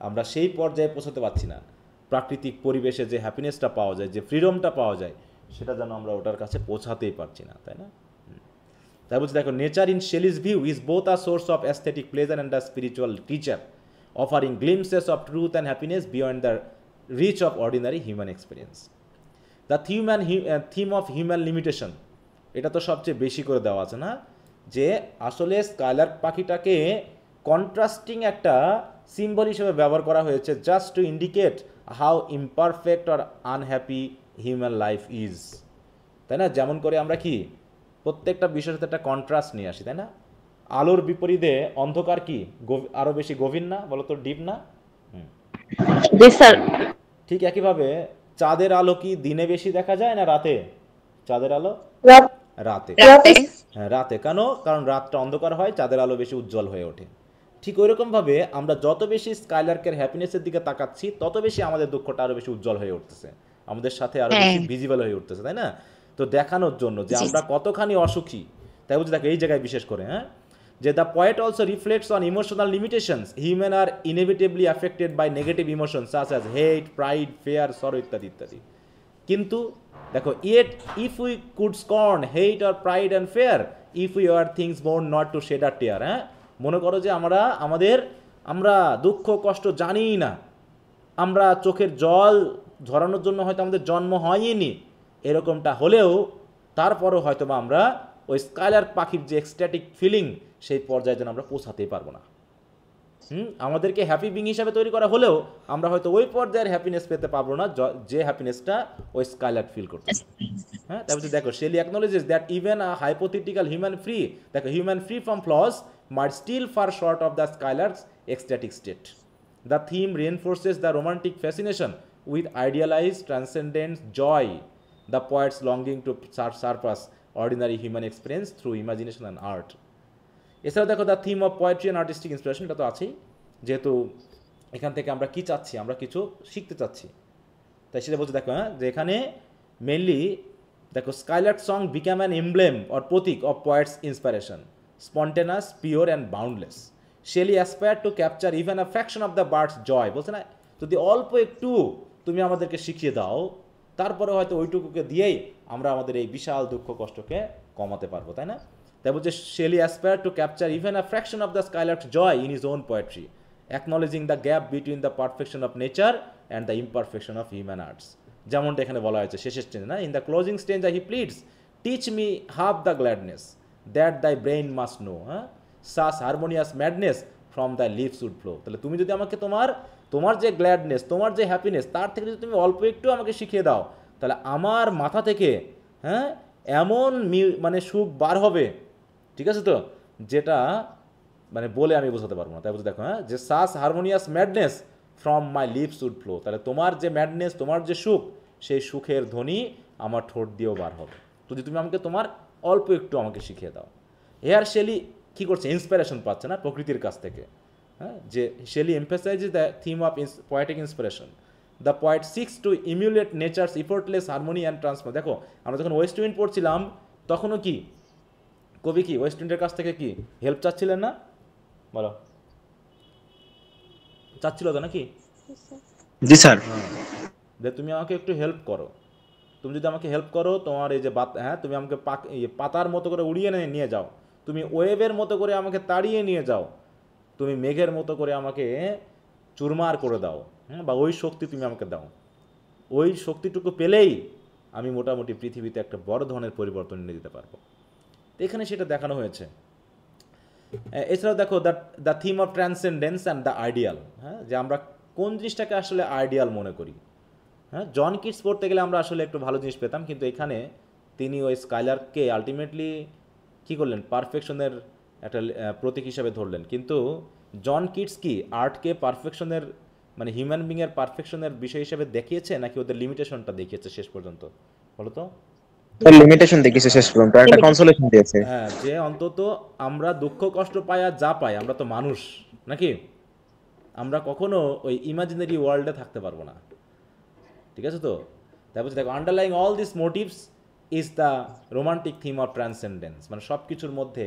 আমরা সেই পর্যায়ে পৌঁছাতে পারছি না, প্রাকৃতিক পরিবেশে যে হ্যাপিনেসটা পাওয়া যায়, যে ফ্রিডমটা পাওয়া যায়, সেটা যেন আমরা ওটার কাছে পৌঁছাতেই পারছি না, তাই না? তাই বলছি দেখো, nature in Shelley's view is both a source of aesthetic pleasure and a spiritual teacher, offering glimpses of truth and happiness beyond the reach of ordinary human experience. The theme of human limitation, এটা তো সবচেয়ে বেশি করে দেওয়া আছে না, যে আসলে স্কাইলার্ক পাখিটাকে কন্ট্রাস্টিং একটা সিম্বল হিসেবে ব্যবহার করা হয়েছে, just to indicate how imperfect or unhappy human life is, তাই না? যেমন করে আমরা কি প্রত্যেকটা বিষয়ের সাথে একটা কন্ট্রাস্ট নিয়ে আসি, তাই না? আলোর বিপরীতে অন্ধকার কি আরো বেশি গভীর না, বলো তো, ডিপ না? জি স্যার। ঠিক একইভাবে চাঁদের আলো কি দিনে বেশি দেখা যায় না রাতে? চাঁদের আলো রাতে। হ্যাঁ, রাতে। কেন? কারণ রাতটা অন্ধকার হয়, চাঁদের আলো বেশি উজ্জ্বল হয়ে ওঠে। ঠিক ওইরকমভাবে আমরা যত বেশি স্কাইলার্কের হ্যাপিনেসের দিকে তাকাচ্ছি, তত বেশি আমাদের দুঃখটা আরো বেশি উজ্জ্বল হয়ে উঠতেছে, আমাদের সাথে আরো বেশি ভিজিবল হয়ে উঠতেছে, তাই না? তো দেখানোর জন্য যে আমরা কতখানি অসুখী, তাই বুঝতে দেখো এই জায়গায় বিশেষ করে, হ্যাঁ, যে the poet also reflects on emotional limitations. Human are inevitably affected by negative emotions such as hate, pride, fear, sorrow ইত্যাদি ইত্যাদি। কিন্তু দেখো, yet if we could scorn hate or pride and fear, if we are things born not to shed a tear. হ্যাঁ, মনে করো যে আমরা দুঃখ কষ্ট জানিই না, আমরা চোখের জল ঝরানোর জন্য হয়তো আমাদের জন্ম হয়নি, এরকমটা হলেও তারপরেও হয়তো বা আমরা ওই স্কাইলার্ক পাখির যে এক্সট্যাটিক ফিলিং, সেই পর্যায়ে যেন আমরা পৌঁছাতেই পারবো না। আমাদেরকে হ্যাপি বিং হিসাবে তৈরি করা হলেও আমরা হয়তো ওই পর্যায়ের হ্যাপিনেস পেতে পারবো না যে হ্যাপিনেসটা ওই স্কাইলার্ক ফিল করতে। হ্যাঁ, তারপরে দেখো, Shelley acknowledges that even a hypothetical human free, দেখো, human free from flaws might still far short of the skylark's ecstatic state. The theme reinforces the romantic fascination with idealized transcendent joy, the poet's longing to surpass ordinary human experience through imagination and art. এছাড়াও দেখো, the theme of poetry and artistic inspiration, এটা তো আছেই, যেহেতু এখান থেকে আমরা কি চাচ্ছি, আমরা কিছু শিখতে চাচ্ছি, তাই সেটা বলতে দেখো, হ্যাঁ, যে এখানে মেনলি দেখো, skylark song become an emblem or প্রতীক of poet's inspiration, spontaneous, pure and boundless. Shelley aspired to capture even a fraction of the bird's joy. বলছে না, যদি অল্প একটু তুমি আমাদেরকে শিখিয়ে দাও, তারপরে হয়তো ওইটুকুকে দিয়েই আমরা আমাদের এই বিশাল দুঃখ কষ্টকে কমাতে পারবো, তাই না? তাই বলছে, Shelley aspired to capture even a fraction of the skylark's joy in his own poetry, acknowledging the gap between the perfection of nature and the imperfection of human arts. যেমনটা এখানে বলা হয়েছে শেষের স্টেঞ্জে, না? In the closing stanza he pleads, teach me half the gladness that thy brain must know, such harmonious madness from thy lips would flow. তাহলে তুমি যদি আমাকে তোমার যে গ্ল্যাডনেস, তোমার যে হ্যাপিনেস, তার থেকে যদি তুমি অল্প একটু আমাকে শিখিয়ে দাও, তাহলে আমার মাথা থেকে, হ্যাঁ, এমন মানে সুখ বার হবে, ঠিক আছে তো, যেটা মানে বলে আমি বোঝাতে পারবো না। তাই বলতে দেখো, হ্যাঁ, যে such harmonious madness from my lips would flow, তাহলে তোমার যে ম্যাডনেস, তোমার যে সুখ, সেই সুখের ধ্বনি আমার ঠোঁট দিয়েও বার হবে যদি তুমি আমাকে তোমার অল্প একটু আমাকে শিখিয়ে দাও। হেয়ার শেলি কী করছে, ইন্সপিরেশন পাচ্ছে না প্রকৃতির কাছ থেকে, হ্যাঁ, যে Shelley emphasizes the theme of poetic inspiration. The poet seeks to emulate nature's effortless harmony and transfer. দেখো, আমরা যখন ওয়েস্ট উইন্ড পড়ছিলাম, তখনও কি কবি কি ওয়েস্ট উইন্ডের কাছ থেকে কি হেল্প চাচ্ছিলেন না? বলো, চাচ্ছিল তো নাকি? জি স্যার। যে তুমি আমাকে একটু হেল্প করো, তুমি যদি আমাকে হেল্প করো, তোমার এই যে হ্যাঁ, তুমি আমাকে পাতার মতো করে উড়িয়ে নিয়ে যাও, তুমি ওয়েভের মতো করে আমাকে তাড়িয়ে নিয়ে যাও, তুমি মেঘের মতো করে আমাকে চুরমার করে দাও, হ্যাঁ, বা ওই শক্তি তুমি আমাকে দাও, ওই শক্তিটুকু পেলেই আমি মোটামুটি পৃথিবীতে একটা বড় ধরনের পরিবর্তন এনে দিতে পারবো। এখানে সেটা দেখানো হয়েছে। এছাড়াও দেখো, the theme of transcendence and the ideal, হ্যাঁ, যে আমরা কোন জিনিসটাকে আসলে আইডিয়াল মনে করি। হ্যাঁ, জন কিটস পড়তে গেলে আমরা আসলে একটু ভালো জিনিস পেতাম, কিন্তু এখানে তিনি ওই স্কাইলার্ককে আলটিমেটলি কী করলেন, পারফেকশনের একটা প্রতীক হিসাবে ধরলেন। কিন্তু জন কিটস কি আর্টকে পারফেকশনের, মানে হিউম্যান বিংয়ের পারফেকশনের বিষয় হিসেবে দেখিয়েছে, নাকি ওদের লিমিটেশনটা দেখিয়েছে শেষ পর্যন্ত? বলো তো। লিমিটেশন দেখিয়েছে শেষ পর্যন্ত, একটা কনসোলেশন দিয়েছে। হ্যাঁ, যে অন্তত আমরা দুঃখ কষ্ট পাই আর যা পাই, আমরা তো মানুষ নাকি, আমরা কখনো ওই ইমাজিনারি ওয়ার্ল্ডে থাকতে পারবো না, ঠিক আছে তো? তারপর দেখো, underlying all this motifs is the romantic theme of transcendence, মানে সব কিছুর মধ্যে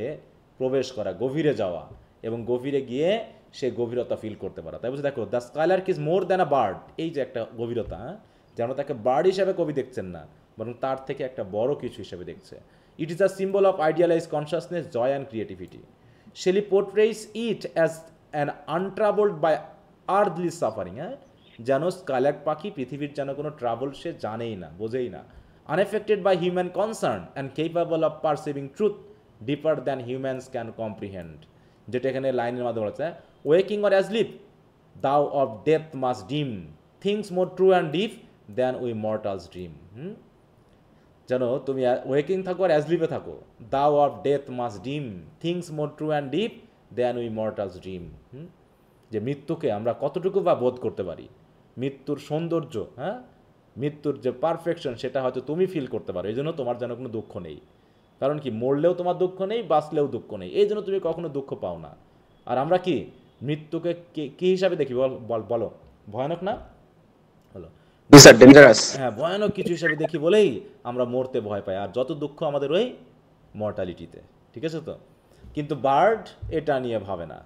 প্রবেশ করা, গভীরে যাওয়া, এবং গভীরে গিয়ে সে গভীরতা ফিল করতে পারা। তাই বলছে দেখো, the skylark is more than a bird, এই যে একটা গভীরতা, হ্যাঁ, যেন তাকে বার্ড হিসাবে কবি দেখছেন না, বরং তার থেকে একটা বড় কিছু হিসেবে দেখছে। It is a symbol of idealize consciousness, joy and creativity. Shelley portrays it as an untroubled by earthly suffering, হ্যাঁ, যেন স্কাইলার্ক পাখি পৃথিবীর যেন কোনো ট্রাবল সে জানেই না, বোঝেই না। Unaffected by human concern and capable of perceiving truth deeper than humans can comprehend, যেটা এখানে লাইনের মাধ্যমে বলেছে, waking or asleep thou of death must deem things more true and deep than we mortals dream. যেন তুমি waking থাকো আর অ্যাজলিপে থাকো, thou of death must deem things more true and deep than we mortals dream. যে মৃত্যুকে আমরা কতটুকু বা বোধ করতে পারি, মৃত্যুর সৌন্দর্য, হ্যাঁ, মৃত্যুর যে পারফেকশন সেটা হয়তো তুমি ফিল করতে পারো, এই জন্য তোমার যেন কোনো দুঃখ নেই। কারণ কি, মরলেও তোমার দুঃখ নেই, বাঁচলেও দুঃখ নেই, এই জন্য তুমি কখনো দুঃখ পাও না। আর আমরা কি মৃত্যুকে কী হিসাবে দেখি বলো, ভয়ানক না? বলো, হ্যাঁ, ভয়ানক কিছু হিসাবে দেখি বলেই আমরা মরতে ভয় পাই, আর যত দুঃখ আমাদের ওই মর্টালিটিতে, ঠিক আছে তো? কিন্তু বার্ড এটা নিয়ে ভাবে না।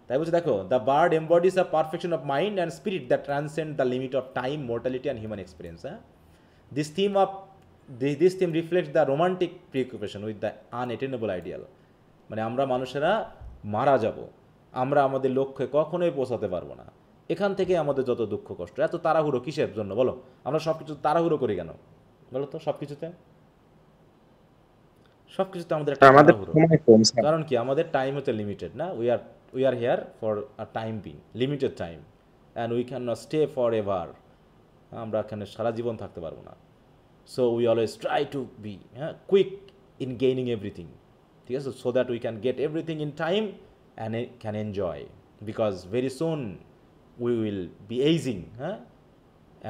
তাই বলছে দেখো, the bird embodies a perfection of mind and spirit that transcend the limit of time, mortality and human experience. হ্যাঁ, this theme reflects the romantic preoccupation with the unattainable ideal. মানে আমরা মানুষেরা মারা যাব, আমরা আমাদের লক্ষ্যে কখনোই পৌঁছাতে পারবো না, এখান থেকে আমাদের যত দুঃখ কষ্ট, এত তাড়াহুড়ো কিসের জন্য বলো? আমরা সব কিছু তাড়াহুড়ো করি কেন বলো তো? সব কিছুতে আমাদের একটা তাড়াহুড়ো, কারণ কি, আমাদের টাইম হচ্ছে লিমিটেড না? We are here for a time being, limited time, and we can not stay for ever. আমরা এখানে সারা জীবন থাকতে পারবো না। So we always try to be quick in gaining everything, ঠিক আছে, so that we can get everything in time and can enjoy, because very soon we will be aging,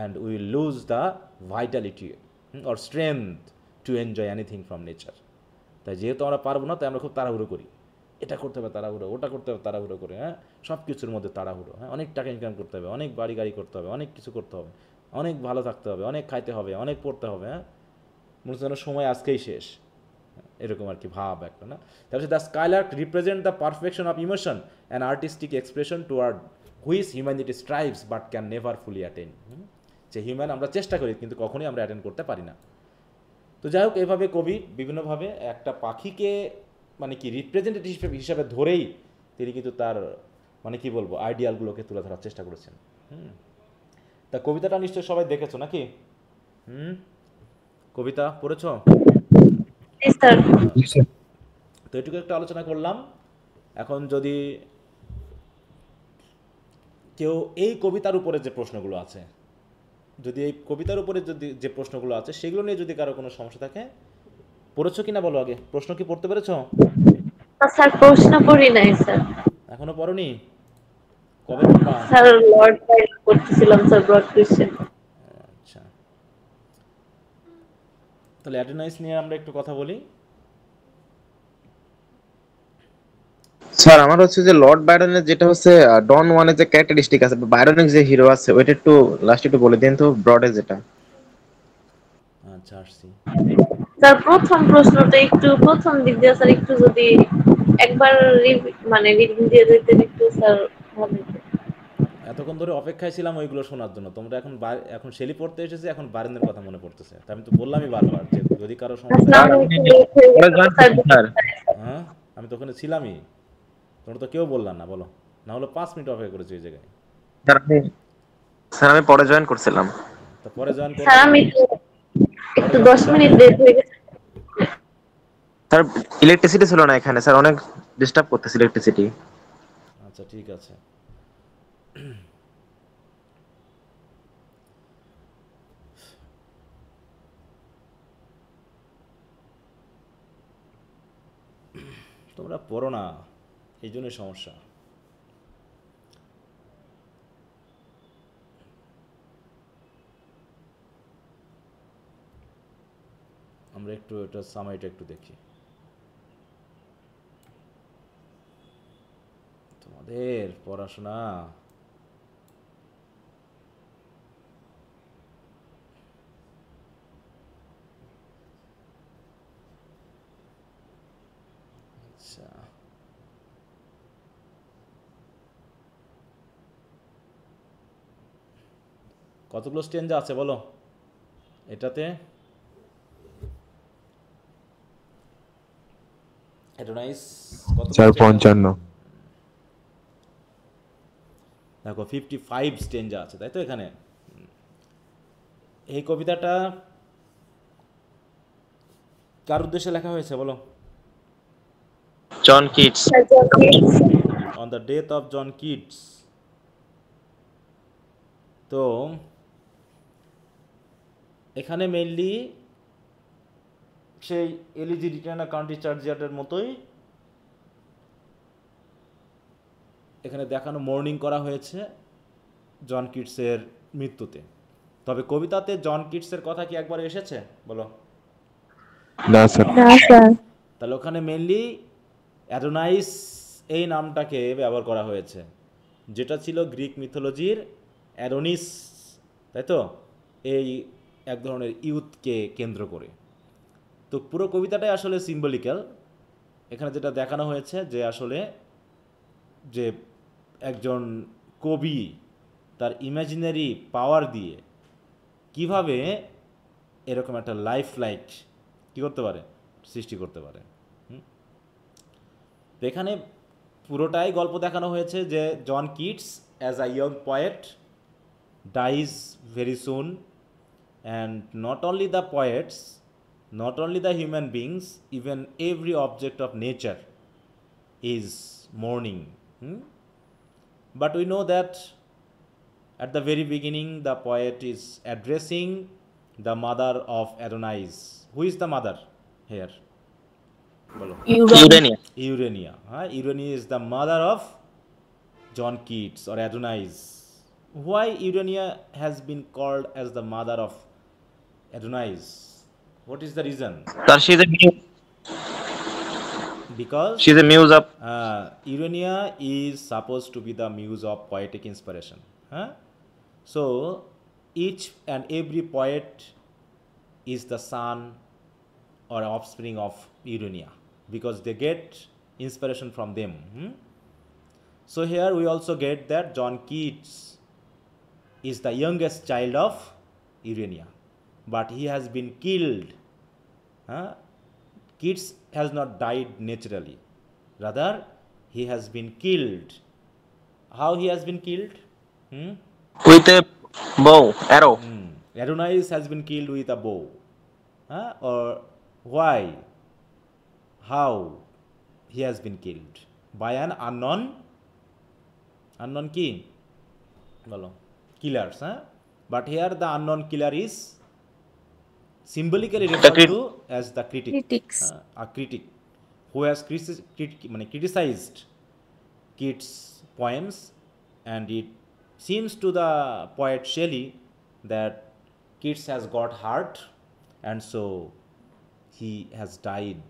and we will lose the vitality or strength to enjoy anything from nature. তাই যেহেতু আমরা পারবো না, তাই আমরা খুব তাড়াহুড়ো করি, এটা করতে হবে তাড়াহুড়ো, ওটা করতে হবে তাড়াহুড়ো করে, হ্যাঁ, সব কিছুর মধ্যে তাড়াহুড়ো, হ্যাঁ, অনেক টাকা ইনকাম করতে হবে, অনেক বাড়ি গাড়ি করতে হবে, অনেক কিছু করতে হবে, অনেক ভালো থাকতে হবে, অনেক খাইতে হবে, অনেক পড়তে হবে, হ্যাঁ, মনে হচ্ছে যেন সময় আজকেই শেষ, এরকম আর কি ভাব একটা, না? তারপরে the skylark represent the perfection of emotion and artistic expression toward which humanity strives but can never fully attend. যে হিউম্যান আমরা চেষ্টা করি, কিন্তু কখনোই আমরা অ্যাটেন্ড করতে পারি না। তো যাই হোক, এভাবে কবি বিভিন্নভাবে একটা পাখিকে মানে কি রিপ্রেজেন্টেটিভ হিসাবে ধরেই তিনি কিন্তু তার মানে কি বলবো আইডিয়ালগুলোকে তুলে ধরার চেষ্টা করেছেন। তা কবিতাটা নিশ্চয়ই সবাই দেখেছো নাকি? কবিতা পড়েছো? তো এটুকু একটা আলোচনা করলাম। এখন যদি কেউ এই কবিতার উপরে যে প্রশ্নগুলো আছে, যদি এই কবিতার উপরে যদি যে প্রশ্নগুলো আছে সেগুলো নিয়ে যদি কারো কোনো সমস্যা থাকে, পড়েছো কিনা বলো আগে? প্রশ্ন কি পড়তে পেরেছো? স্যার প্রশ্ন পড়ি নাই স্যার। এখনো পড়োনি? কবে পড়বা? স্যার লর্ড বাইরন পড়তেছিলাম স্যার, ব্রড কোশ্চেন। আচ্ছা, তাহলে অ্যাটেন্ডেন্স নিয়ে আমরা একটু কথা বলি। স্যার আমার হচ্ছে যে লর্ড বাইরনের যেটা হচ্ছে ডন ওয়ানের যে ক্যারেক্টারিস্টিক আছে, বাইরনের যে হিরো আছে, ওইটা একটু লাস্ট একটু বলে দিন তো, ব্রডে যেটা। আচ্ছা, আসছি। স্যার প্রথম প্রশ্নটা একটু প্রথম দিক দিয়ে স্যার একটু যদি একবার মানে রিডিং দিয়ে দিতেন একটু স্যার ভালো হতো। এতক্ষণ ধরে অপেক্ষায় ছিলাম ওইগুলো শোনার জন্য, তোমরা এখন শেলি পড়তে এসেছে, এখন বারেনের কথা মনে পড়তেছে। তা আমি তো বললামই বারবার যে যদি কারো সমস্যা, হ্যাঁ, আমি তো ওখানে ছিলামই, তোমরা তো কেউ বললাম না, বলো না, হলো 5 মিনিট অপেক্ষা করেছি ওই জায়গায়। স্যার আমি পরে জয়েন করছিলাম। তো পরে জয়েন করো, স্যার আমি একটু 10 মিনিট লেট হয়ে গেছে স্যার। ইলেকট্রিসিটি ছিল না এখানে স্যার, অনেক ডিস্টার্ব করতেছে ইলেকট্রিসিটি। আচ্ছা ঠিক আছে। তোমরা পড়ো না, এই জন্যই সমস্যা। আমরা একটু এটা সামাইটা একটু দেখি। তোমাদের পড়াশোনা আচ্ছা কতগুলো স্টেঞ্জা আছে বলো এটাতে? অ্যাডোনাইস কত? স্যার 55। দেখো 55 স্টেঞ্জা আছে, তাই তো এখানে। এই কবিতাটা কার উদ্দেশ্যে লেখা হয়েছে বলো? John Keats. On the death of John Keats. তো এখানে মেইনলি সেই এলিজি রিটার্নার কাউন্টি চার্জিয়ার্ডের মতোই এখানে দেখানো মোর্নিং করা হয়েছে জন কিটসের মৃত্যুতে। তবে কবিতাতে জন কিটসের কথা কি একবার এসেছে বলো? না স্যার। তাহলে ওখানে মেইনলি অ্যাডোনাইস এই নামটাকে ব্যবহার করা হয়েছে, যেটা ছিল গ্রিক মিথোলজির অ্যাডোনিস, তাই তো, এই এক ধরনের ইউথকে কেন্দ্র করে। তো পুরো কবিতাটাই আসলে সিম্বলিক্যাল। এখানে যেটা দেখানো হয়েছে যে আসলে যে একজন কবি তার ইমাজিনারি পাওয়ার দিয়ে কিভাবে এরকম একটা লাইফ লাইক কী করতে পারে, সৃষ্টি করতে পারে। তো এখানে পুরোটাই গল্প দেখানো হয়েছে যে John Keats as a young poet dies very soon, and not only the poets, not only the human beings, even every object of nature is mourning. But we know that at the very beginning the poet is addressing the mother of Adonais. Who is the mother here? Urania. Urania. Urania is the mother of John Keats or Adonais. Why Urania has been called as the mother of Adonais? What is the reason? Sir, she's a muse. Because She's a muse of. Urania is supposed to be the muse of poetic inspiration. So each and every poet is the son or offspring of Urania because they get inspiration from them. So here we also get that John Keats is the youngest child of Urania, but he has been killed. Keats has not died naturally, rather he has been killed. How he has been killed? With a bow, arrow. Adonais has been killed with a bow. Or why? How he has been killed? By an unknown key. Killers. But here the unknown killer is symbolically referred to as the critic. A critic who has criticized Keats' poems, and it seems to the poet Shelley that Keats has got hurt and so he has died.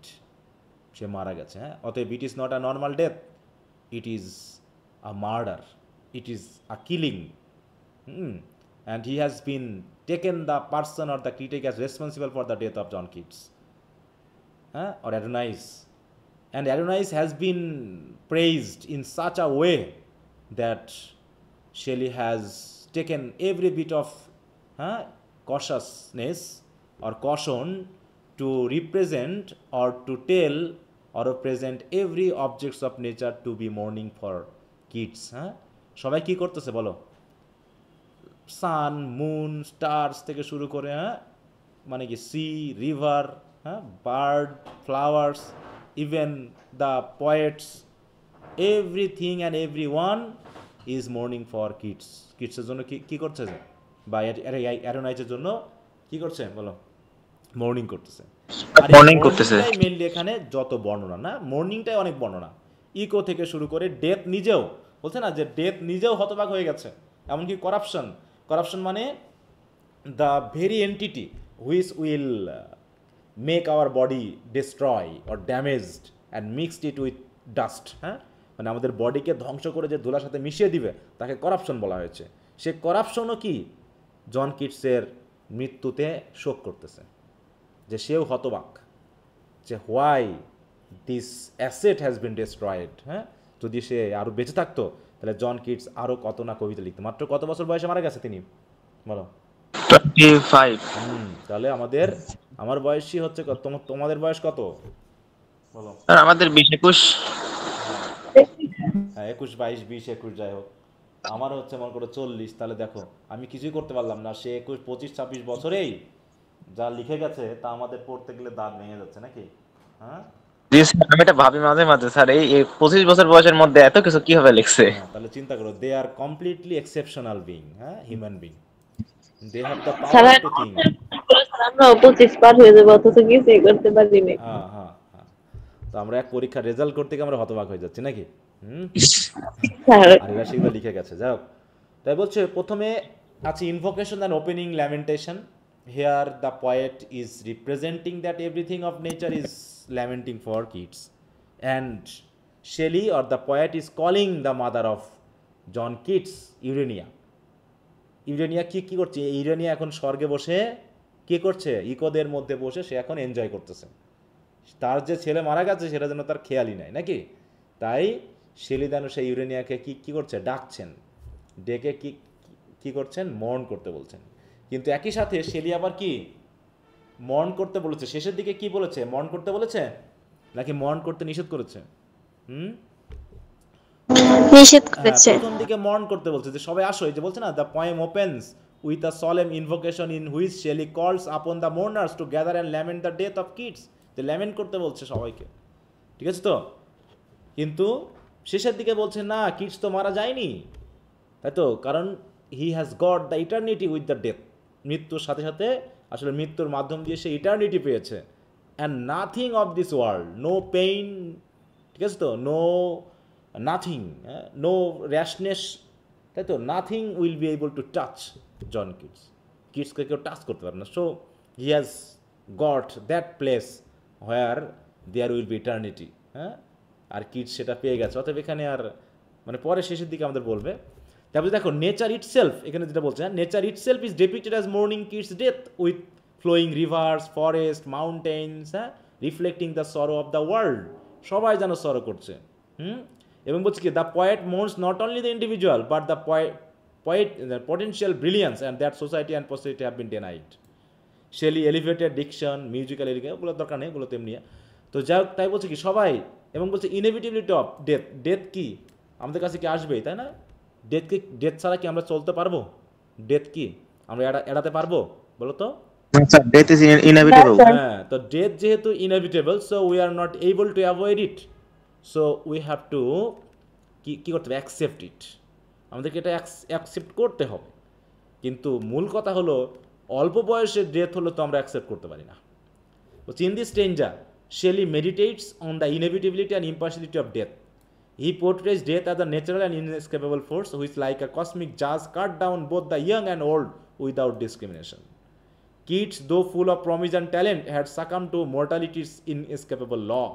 সে মারা গেছে। অতএব it is not a normal death, it is a murder, it is a killing. And he has been taken, the person or the critic, as responsible for the death of John Keats or Adonais. And Adonais has been praised in such a way that Shelley has taken every bit of cautiousness or caution to represent or to tell or present every objects of nature to be mourning for Keats. সবাই কি করতেছে বলো? সান, moon, stars থেকে শুরু করে মানে কি sea, river, bird, flowers, even the poets, everything and every one is mourning for Keats. কিডসের জন্য কি করছে যে, বা অ্যাডোনাইসের জন্য কি করছে বলো? মর্নিং করতেছে। মেইনলি এখানে যত বর্ণনা না, মর্নিংটাই অনেক বর্ণনা, ইকো থেকে শুরু করে ডেথ নিজেও বলছে না যে ডেথ নিজেও হতবাক হয়ে গেছে। এমনকি করাপশন মানে the very entity which will make our body destroy or damaged and mixed it with dust. মানে আমাদের বডিকে ধ্বংস করে যে ধুলার সাথে মিশিয়ে দিবে তাকে করাপশন বলা হয়েছে। সে করাপশনও কি জন কিটসের মৃত্যুতে শোক করতেছে, যে সেও হতবাক যে why this asset has been destroyed. যদি সে আরও বেঁচে থাকতো তাহলে জন কিটস আরও কত না কবিতা লিখতো। মাত্র কত বছর বয়সে মারা গেছে তিনি? বলো 25 তাহলে আমার বয়সই হচ্ছে কত, তোমাদের বয়স কত বলো? আর আমাদের 20 21 হ্যাঁ 21 22 20 21 যাই হোক, আমার হচ্ছে মনে করো 40। তাহলে দেখো আমি কিছুই করতে পারলাম না, সে 21 25 26 বছরেই যা লিখে গেছে তা আমাদের পড়তে গেলে দাঁত ভেঙে যাচ্ছে নাকি? হ্যাঁ জি স্যার, আমি এটা ভাবি মাঝে মাঝে স্যার, এই 25 বছর বয়সের মধ্যে এত কিছু কিভাবে লিখছে। হ্যাঁ তাহলে চিন্তা করো, they are completely exceptional being, হ্যাঁ human being, they have the power to think. আমরা 25 পার হয়ে যাবো অথচ কিছুই করতে পারিনি। হ্যাঁ হ্যাঁ হ্যাঁ, তো আমরা এক পরীক্ষার রেজাল্ট করতে গিয়ে আমরা হতবাক হয়ে যাচ্ছি নাকি? আর এরা সেগুলো লিখে গেছে। যাই হোক, তাই বলছে প্রথমে আছে invocation and opening lamentation. Here the poet is representing that everything of nature is lamenting for Keats, and Shelley or the poet is calling the mother of John Keats Urania. Urania কি করছে? ইউরেনিয়া এখন স্বর্গে বসে কি করছে? ইকোদের মধ্যে বসে সে এখন এনজয় করতেছে। তার যে ছেলে মারা গেছে সেটা যেন তার খেয়ালই নাই নাকি? তাই শেলি যেন সেই ইউরেনিয়াকে কি করছে? ডাকছেন, ডেকে কি করছেন? মর্ন করতে বলছেন। কিন্তু একই সাথে শেলি আবার কি মর্ন করতে বলেছে? শেষের দিকে কি বলেছে? মর্ন করতে বলেছে নাকি মর্ন করতে নিষেধ করেছে? নিষেধ করেছে। প্রথম দিকে মর্ন করতে বলছে যে সবাই আসো, এই যে বলছে না, the poem opens with a solemn invocation in which Shelley calls upon the mourners to gather and lament the death of Keats. যে ল্যামেন্ট করতে বলছে সবাইকে, ঠিক আছে তো? কিন্তু শেষের দিকে বলছে না, কিডস তো মারা যায়নি, তাই তো? কারণ he has got the eternity with the death. মৃত্যুর সাথে সাথে আসলে মৃত্যুর মাধ্যম দিয়ে সে ইটার্নিটি পেয়েছে। And nothing of this world, no pain, ঠিক আছে তো, নো নাথিং, নো র্যাশনেস, তাই তো? Nothing will be able to touch John Keats. কিডসকে কেউ টাচ করতে পারবে না। So he has got that place where there will be eternity. হ্যাঁ, আর কিডস সেটা পেয়ে গেছে। অতএব এখানে আর মানে পরে শেষের দিকে আমাদের বলবে। তারপরে দেখো নেচার ইটসেলফ, এখানে যেটা বলছে, nature itself is depicted as mourning Keats death with flowing rivers, forest, mountains, হ্যাঁ, reflecting the sorrow of the world. সবাই যেন সরো করছে। এবং বলছে কি, the poet mourns not only the individual but the potential brilliance and that society and posterity have been denied. Shelley elevated diction, musical area, ওগুলো দরকার নেই, ওগুলো তেমনি। তো যাই হোক, তাই বলছে কি সবাই, এবং বলছে ইনএভিটেবিলিটি অফ ডেথ। ডেথ কি আমাদের কাছে কি আসবেই, তাই না? ডেথ ছাড়া কি আমরা চলতে পারবো? ডেথ কি আমরা এড়াতে পারবো বলো তো? Death is inevitable. হ্যাঁ, তো ডেথ যেহেতু inevitable, so we are not able to avoid it. So we have to কি করতে হবে? Accept it. আমাদেরকে এটা অ্যাকসেপ্ট করতে হবে। কিন্তু মূল কথা হলো, অল্প বয়সে ডেথ হলো তো আমরা অ্যাকসেপ্ট করতে পারি না। বলছি, in this stranger Shelley meditates on the inevitability and impartiality of death. He portrays death as a natural and inescapable force which like a cosmic জাজ cut down both the young and old without discrimination. Kids, though full of promise and talent, had succumbed to mortality's inescapable law.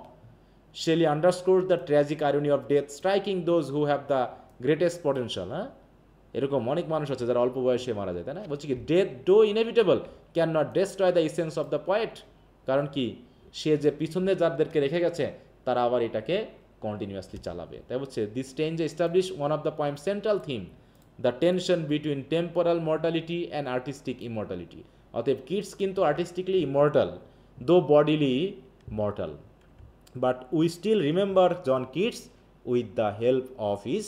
Shelley underscores the tragic irony of death, striking those who have the greatest potential. এরকম অনেক মানুষ আছে যারা অল্প বয়সে মারা যায়, তাই না? বলছি কি, death though inevitable can not destroy the essence of the poet. কারণ কি, সে যে পিছনে যাদেরকে রেখে গেছে তারা আবার এটাকে কন্টিনিউয়াসলি চালাবে। তাই বলছে, this stanza establish one of the poem central theme, the tension between temporal mortality and artistic immortality. অতএব কিডস কিন্তু artistically immortal, though bodily mortal, but we still remember John Keats with the help of his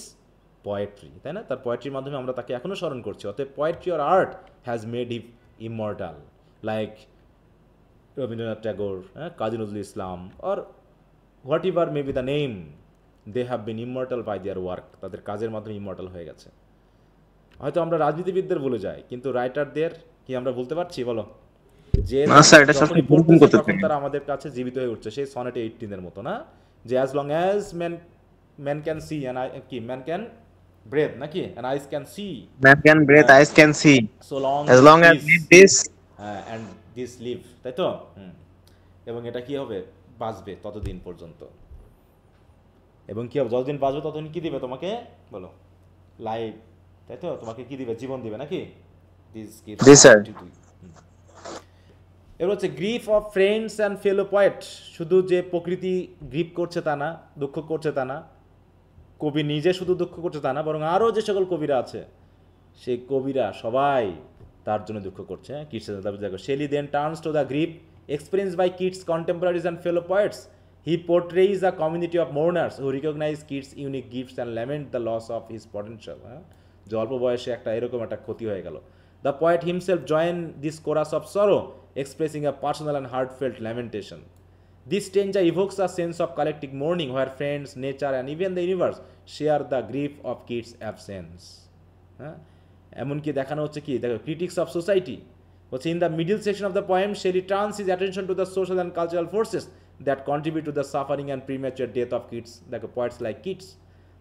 poetry, তাই না? তার পোয়েট্রির মাধ্যমে আমরা তাকে এখনও স্মরণ করছি। অতএব poetry or art has made him immortal, like Rabindranath Tagore, Kazi Nazrul Islam, or whatever may be the name, they have been immortal by their work. তাদের কাজের মাধ্যমে ইমর্টাল হয়ে গেছে। হয়তো আমরা রাজনীতিবিদদের ভুলে যাই, কিন্তু রাইটারদের কি আমরা বলতে পারছি বলো? যে তখন তারা আমাদের কাছে জীবিত হয়ে উঠছে। সেই সনেট 18 এর মতো না, যে as long as man can see man can breathe, নাকি and eyes can see, man can breathe, eyes can see, so long as long as this and this live, তাই তো? এবং এটা কি হবে? বাঁচবে ততদিন পর্যন্ত। এবং কি হবে? যতদিন বাঁচবে ততদিন কি দিবে তোমাকে বলো? লাইফ, তাই তো? তোমাকে কি দিবে? জীবন দিবে, নাকি? এবার হচ্ছে grief of friends and fellow poet. শুধু যে প্রকৃতি গ্রিপ করছে তা না, দুঃখ করছে তা না, কবি নিজে শুধু দুঃখ করছে তা না, বরং আরও যে সকল কবিরা আছে সেই কবিরা সবাই তার জন্য দুঃখ করছে। কিটসের দাবি দেখো, Shelley then turns to the grief experienced by Keats' contemporaries and fellow poets. He portrays a community of mourners who recognize Keats' unique gifts and lament the loss of his potential. যে অল্প বয়সে একটা এরকম একটা ক্ষতি হয়ে গেল। The poet himself joined this chorus of sorrow, expressing a personal and heartfelt lamentation. This stanza evokes a sense of collective mourning where friends, nature, and even the universe share the grief of Keats' absence. এমনকি দেখানো হচ্ছে কি, দেখো, critics of society. But in the middle section of the poem, Shelley turns his attention to the social and cultural forces that contribute to the suffering and premature death of Keats. Like poets like Keats,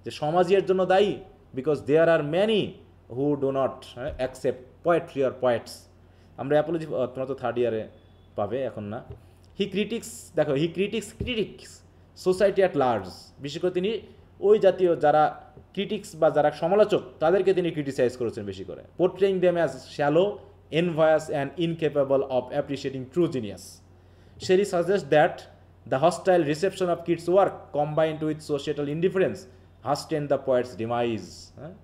যে সমাজের জন্য দায়ী, because there are many who do not accept poetry or poets. আমরা Apology তোমরা তো third ইয়ারে পাবে, এখন না। হি ক্রিটিক্স সোসাইটি অ্যাট লার্জ। বিশেষ করে তিনি ওই জাতীয় যারা ক্রিটিক্স বা যারা সমালোচক তাদেরকে তিনি ক্রিটিসাইজ করেছেন বেশি করে। Portraying them as shallow, envious and incapable of appreciating true genius. Shelley suggests that the hostile reception of Keats' work combined with societal indifference hastened the poet's demise.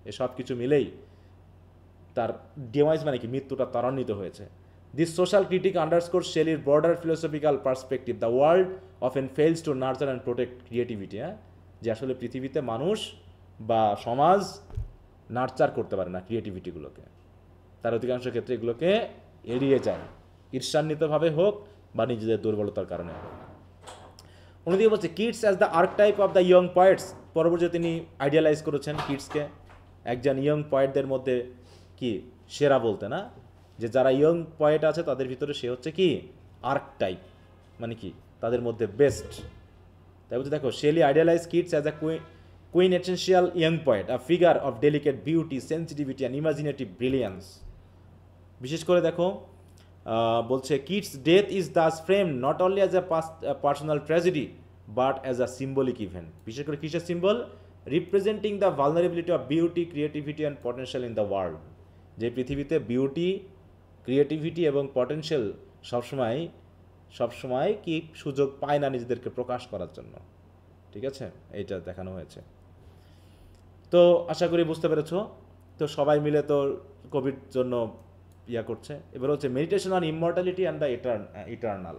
এসব কিছু মিলেই তার ডিমাইজ মানে কি, মৃত্যুটা ত্বরান্বিত হয়েছে। This social critic underscores Shelley's broader philosophical perspective. The world often fails to nurture and protect creativity. যে আসলে পৃথিবীতে মানুষ বা সমাজ নার্চার করতে পারে না ক্রিয়েটিভিটিগুলোকে, তার অধিকাংশ ক্ষেত্রে এগুলোকে এড়িয়ে যায়, ঈর্ষান্বিতভাবে হোক বা নিজেদের দুর্বলতার কারণে হোক। অন্যদিকে বলছে Keats as the archetype of the young poets. পরবর্তীতে তিনি আইডিয়ালাইজ করেছেন কিটসকে একজন ইয়ং পয়েটদের মধ্যে কি সেরা বলতে, না, যে যারা ইয়ং পয়েট আছে তাদের ভিতরে সে হচ্ছে কি আর্কটাইপ, মানে কি তাদের মধ্যে বেস্ট। তাই বলছে দেখো, Shelley idealize Keats as a quintessential young poet, a figure of delicate beauty, sensitivity and imaginative brilliance. বিশেষ করে দেখো বলছে Keats death is thus frame not only as a personal tragedy but as a symbolic event. বিশেষ করে কিসের symbol? Representing the vulnerability of beauty, creativity and potential in the world. যে পৃথিবীতে beauty, creativity এবং পটেনশিয়াল সবসময় কি সুযোগ পায় না নিজেদেরকে প্রকাশ করার জন্য। ঠিক আছে, এইটা দেখানো হয়েছে। তো আশা করি বুঝতে পেরেছো। তো সবাই মিলে তো কবির জন্য করছে। এবার হচ্ছে meditation on immortality and the eternal.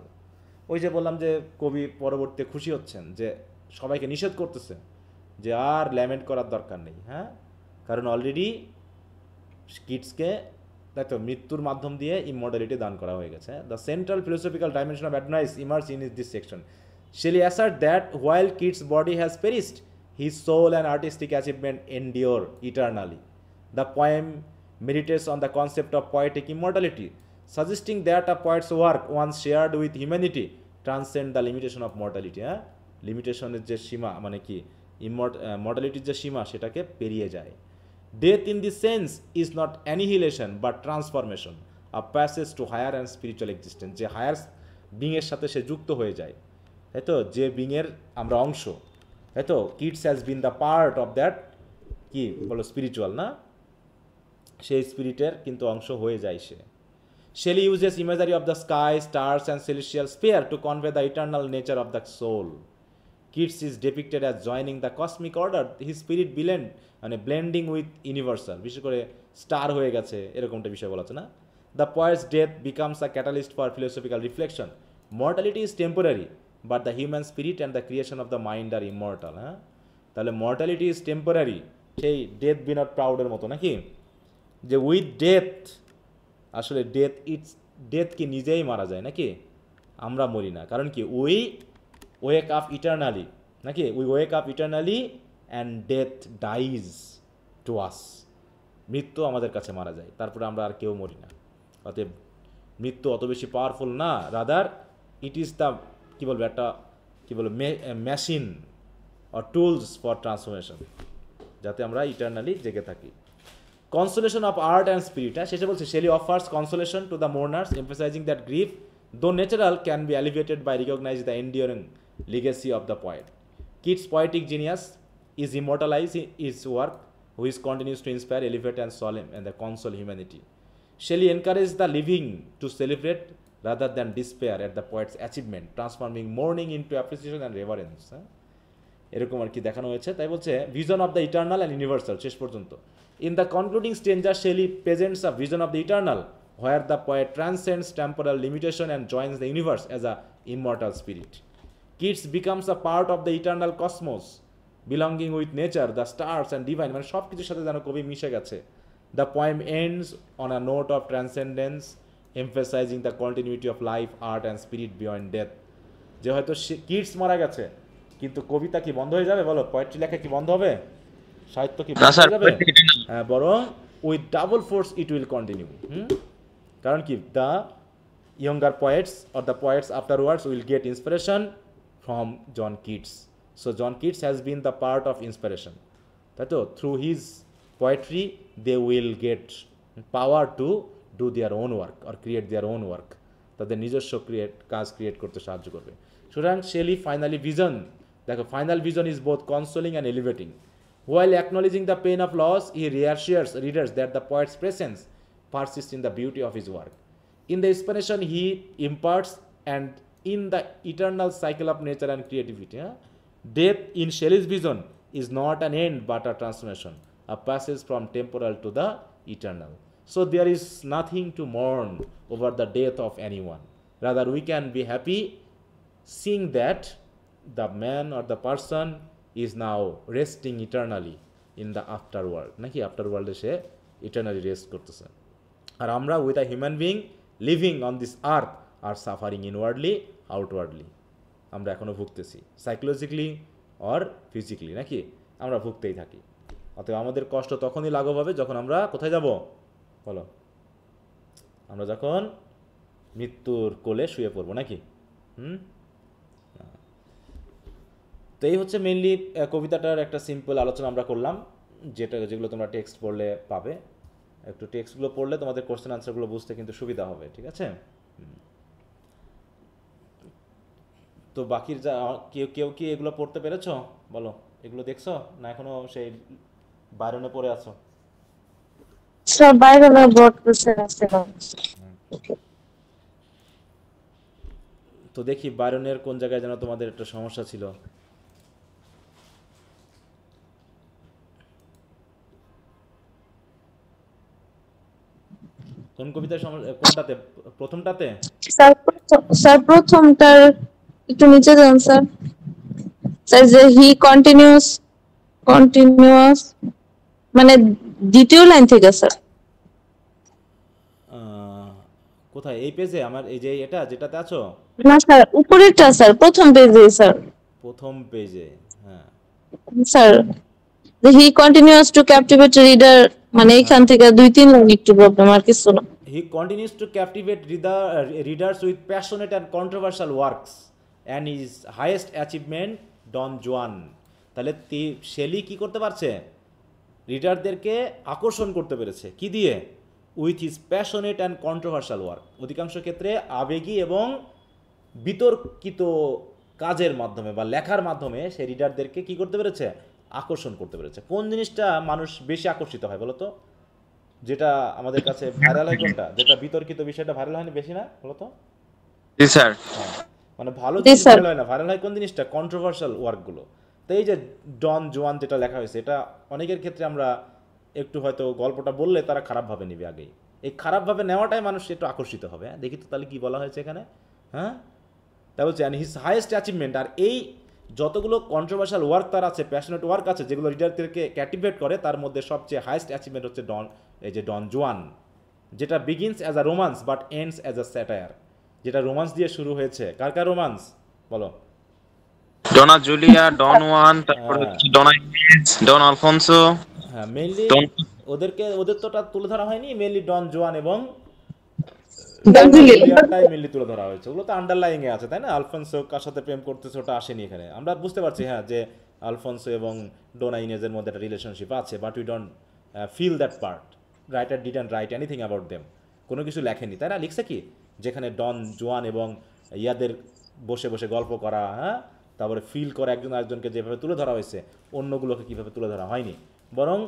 ওই যে বললাম যে কবি পরবর্তীতে খুশি হচ্ছেন যে সবাইকে নিষেধ করতেছে যে আর ল্যামেন্ট করার দরকার নেই, কারণ অলরেডি কিটসকে দেখো মৃত্যুর মাধ্যম দিয়ে ইমমর্টালিটি দান করা হয়ে গেছে। The central philosophical dimension of advice immerse in this section. Shelley asserts that while Keats' body has perished, his soul and artistic achievement endure eternally. The poem meditates on the concept of poetic immortality, suggesting that a poet's work, once shared with humanity, transcends the limitation of mortality. লিমিটেশনের যে সীমা মানে কি মর্টালিটির যে সীমা সেটাকে পেরিয়ে যায়। Death in this sense is not annihilation but transformation, a passage to higher and spiritual existence. যে higher বিংয়ের সাথে সে যুক্ত হয়ে যায়, তাই তো, যে বিংয়ের আমরা অংশ, তাই তো। Keats has been the part of that কি বলো স্পিরিচুয়াল, না, সেই স্পিরিটের কিন্তু অংশ হয়ে যায় সে। Shelley uses imagery of the sky, stars and celestial sphere to convey the eternal nature of the soul. Keats is depicted as joining the cosmic order, his spirit blending with universal, বিশেষ করে star হয়ে গেছে এরকমটা বিষয় বলা আছে, না। The poet's death becomes a catalyst for philosophical reflection. Mortality is temporary, but the human spirit and the creation of the mind are immortal. তাহলে মর্টালিটি ইজ টেম্পোরারি, সেই ডেথ বি নট প্রাউডের মতো, নাকি, যে উইথ ডেথ আসলে death কি নিজেই মারা যায়, নাকি, আমরা মরি না, কারণ কি উই ওয়েক আপ ইটারনালি, নাকি, we wake up eternally and death dies to us. মৃত্যু আমাদের কাছে মারা যায়, তারপরে আমরা আর কেউ মরি না। অতএব মৃত্যু অত বেশি পাওয়ারফুল না, রাদার ইট ইজ দ্য কি বলবো একটা কি বলবো machine or tools for transformation, যাতে আমরা ইটারনালি জেগে থাকি। Consolation of art and spirit, শেষে বলছে Shelley offers consolation to the mourners, emphasizing that grief, though natural, can be alleviated by recognizing the enduring legacy of the poet. Keats' poetic genius is immortalized in his work, which continues to inspire, elevate and solemn and console humanity. Shelley encouraged the living to celebrate rather than despair at the poet's achievement, transforming mourning into appreciation and reverence. এরকম আর কি দেখানো হয়েছে। তাই বলছে vision of the eternal and universal শেষ পর্যন্ত। In the concluding stanza, Shelley presents a vision of the eternal where the poet transcends temporal limitation and joins the universe as a immortal spirit. Kids becomes a part of the eternal cosmos, belonging with nature, the stars and divine, মানে সব কিছুর সাথে যেন কবি মিশে গেছে। The poem ends on a note of transcendence, emphasizing the continuity of life, art and spirit beyond death. যে হয়তো কিডস মারা গেছে, কিন্তু কবিতা কি বন্ধ হয়ে যাবে? বলো, পোয়েট্রি লেখা কি বন্ধ হবে? সাহিত্য কি বন্ধ হয়ে যাবে? হ্যাঁ, বরং with double force it will continue. কারণ কি, the younger poets or the poets afterwards will get inspiration from John Keats. So John Keats has been the part of inspiration. That through his poetry they will get power to do their own work or create their own work. তাদের নিজস্ব কাজ create করতে সাহায্য করবে। সুতরাং Shelley finally vision, দেখো, final vision is both consoling and elevating. While acknowledging the pain of loss, he reassures readers that the poet's presence persists in the beauty of his work. In the inspiration he imparts and in the eternal cycle of nature and creativity. Death in Shelley's vision is not an end but a transformation, a passage from temporal to the eternal. So there is nothing to mourn over the death of anyone. Rather, we can be happy seeing that the man or the person is now resting eternally in the afterworld. নাকি afterworld সে eternally rest করতেছে। আর আমরা with a human being living on this earth are suffering inwardly, outwardly. আমরা এখনো ভুগতেছি psychologically or physically, নাকি আমরা ভুগতেই থাকি। অতএব আমাদের কষ্ট তখনই লাঘব হবে যখন আমরা কোথায় যাব বলো? আমরা যখন মৃত্যুর কোলে শুয়ে পড়বো, নাকি? তো এই হচ্ছে মেইনলি কবিতাটার একটা সিম্পল আলোচনা আমরা করলাম, যেগুলো তোমরা টেক্সট পড়লে পাবে। একটু টেক্সটগুলো পড়লে তোমাদের কোশ্চেন আনসারগুলো বুঝতে কিন্তু সুবিধা হবে, ঠিক আছে? তো বাকির যা কেউ কি এগুলো পড়তে পেরেছো বলো? এগুলো দেখছো না এখনো সেই বাইরনে পড়ে আছো? স্যার বাইরনে বোর্ড কোশ্চেন আছে। তো দেখি বাইরনের কোন জায়গায় যেন তোমাদের একটা সমস্যা ছিল। কোন কবিতার সমস্যা? কোনটাতে? প্রথমটাতে? স্যার প্রথমটার একটু নিচে যান স্যার। স্যার যে হি কন্টিনিউয়াস মানে দ্বিতীয় লাইন থেকে স্যার। কোথায়? এই পেজে আমার এই যে এটা যেটাতে আছো? না স্যার, উপরেরটা স্যার, প্রথম পেজে স্যার। প্রথম পেজে, হ্যাঁ sir. The he continues to captivate reader, মানে এখান থেকে 2-3 লাইন একটু প্রবলেম, আর কিছু না। He continues to captivate readers with passionate and controversial works and his highest achievement Don Juan. তাহলে শেলি কি করতে পারছে? রিডারদেরকে আকর্ষণ করতে পেরেছে কি দিয়ে? With his passionate and controversial work. অধিকাংশ ক্ষেত্রে আবেগী এবং বিতর্কিত কাজের মাধ্যমে বা লেখার মাধ্যমে সে রিডারদেরকে কি করতে পেরেছে? আকর্ষণ করতে পেরেছে। কোন জিনিসটা মানুষ বেশি আকর্ষিত হয় বলো তো? যেটা আমাদের কাছে ভাইরাল হয় কোনটা? যেটা বিতর্কিত বিষয়টা ভাইরাল হয়নি বেশি, না বলো তো? জি স্যার। মানে ভালো জিনিস ভাইরাল হয় না, ভাইরাল হয় কোন জিনিসটা? কন্ট্রোভার্সাল ওয়ার্কগুলো। তো এই যে ডন জোয়ান যেটা লেখা হয়েছে, এটা অনেকের ক্ষেত্রে আমরা একটু হয়তো গল্পটা বললে তারা খারাপভাবে নেবে আগেই। এই খারাপভাবে নেওয়াটাই মানুষ একটু আকর্ষিত হবে। হ্যাঁ, দেখি তো তাহলে কি বলা হয়েছে এখানে। হ্যাঁ, তা বলছে অ্যান্ড হিজ হাইয়েস্ট অ্যাচিভমেন্ট। আর এই যতগুলো কন্ট্রোভার্সাল ওয়ার্ক তার আছে, প্যাশনেট ওয়ার্ক আছে, যেগুলো রিডারদেরকে ক্যাটিভেট করে, তার মধ্যে সবচেয়ে হাইয়েস্ট অ্যাচিভমেন্ট হচ্ছে এই যে ডন জোয়ান, যেটা begins as a romance but ends as a satire. যেটা রোমান্স দিয়ে শুরু হয়েছে। কার কার রোমান্স বলো? ডনা জুলিয়া, ডন ওয়ান, তারপর হচ্ছে ডনা ইনেজ, ডন আলফোনসো। হ্যাঁ, মেইনলি ওদের তোটা তুলে ধরা হয়নি, মেইনলি ডন জোয়ান এবং জুলিয়াটাই মেইনলি তুলে ধরা হয়েছে। ওগুলো তো আন্ডারলাইং এ আছে, তাই না? আলফোনসো কার সাথে প্রেম করতেছে ওটা আসেনি এখানে। আমরা বুঝতে পারছি হ্যাঁ যে আলফোনসো এবং ডোনা ইনেজের মধ্যে একটা রিলেশনশিপ আছে, but we don't feel that part. Writer didn't write anything about them. কোনো কিছু লেখেনি, তাই না? লিখছে কি যেখানে ডন জোয়ান এবং ইয়াদের বসে বসে গল্প করা, হ্যাঁ, তারপরে ফিল করা একজন আরেকজনকে যেভাবে তুলে ধরা হয়েছে, অন্যগুলোকে কীভাবে তুলে ধরা হয়নি। বরং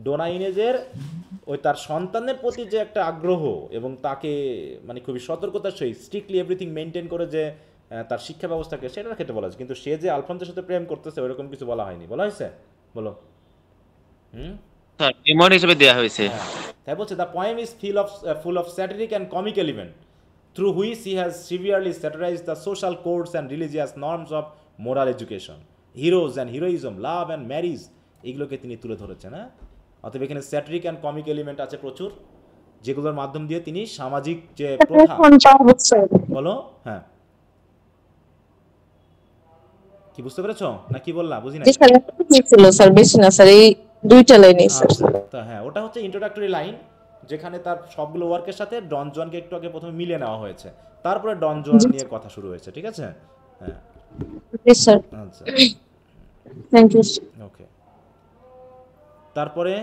ডোনা ইনেজের ওই তার সন্তানের প্রতি যে একটা আগ্রহ এবং তাকে মানে খুবই সতর্কতার সহিত স্ট্রিক্টলি এভরিথিং মেনটেন করে যে তার শিক্ষা ব্যবস্থাকে, সেটার ক্ষেত্রে বলা হয়েছে। কিন্তু সে যে আলফোনসোর সাথে প্রেম করতেছে ওইরকম কিছু বলা হয়নি। বলা হয়েছে? বলো। স্যার এমন হিসেবে দেয়া হয়েছে। তাই বলছে the poem is full of satiric and comic element through which he has severely satirized the social codes and religious norms of moral education, heroes and heroism, love and marriage, এগুলোকে তিনি তুলে ধরেছেন। হ্যাঁ, অতএব এখানে স্যাটিরিক অ্যান্ড কমিক এলিমেন্ট আছে প্রচুর, যেগুলোর মাধ্যম দিয়ে তিনি সামাজিক যে প্রথা, বলো হ্যাঁ কি বুঝতে পেরেছো না কি বললা বুঝি না? ছিল স্যার, বেশি না স্যার, এই দুইটা লাইনই স্যার। তো হ্যাঁ, ওটা হচ্ছে ইন্ট্রোডাক্টরি লাইন, যেখানে তার সবগুলো ওয়ার্কের সাথে ডন জুয়ানকে একটু আগে প্রথমে মিলিয়ে নেওয়া হয়েছে, তারপরে ডন জুয়ান নিয়ে কথা শুরু হয়েছে। ঠিক আছে, হ্যাঁ স্যার, আচ্ছা থ্যাংক ইউ। ওকে, তারপরে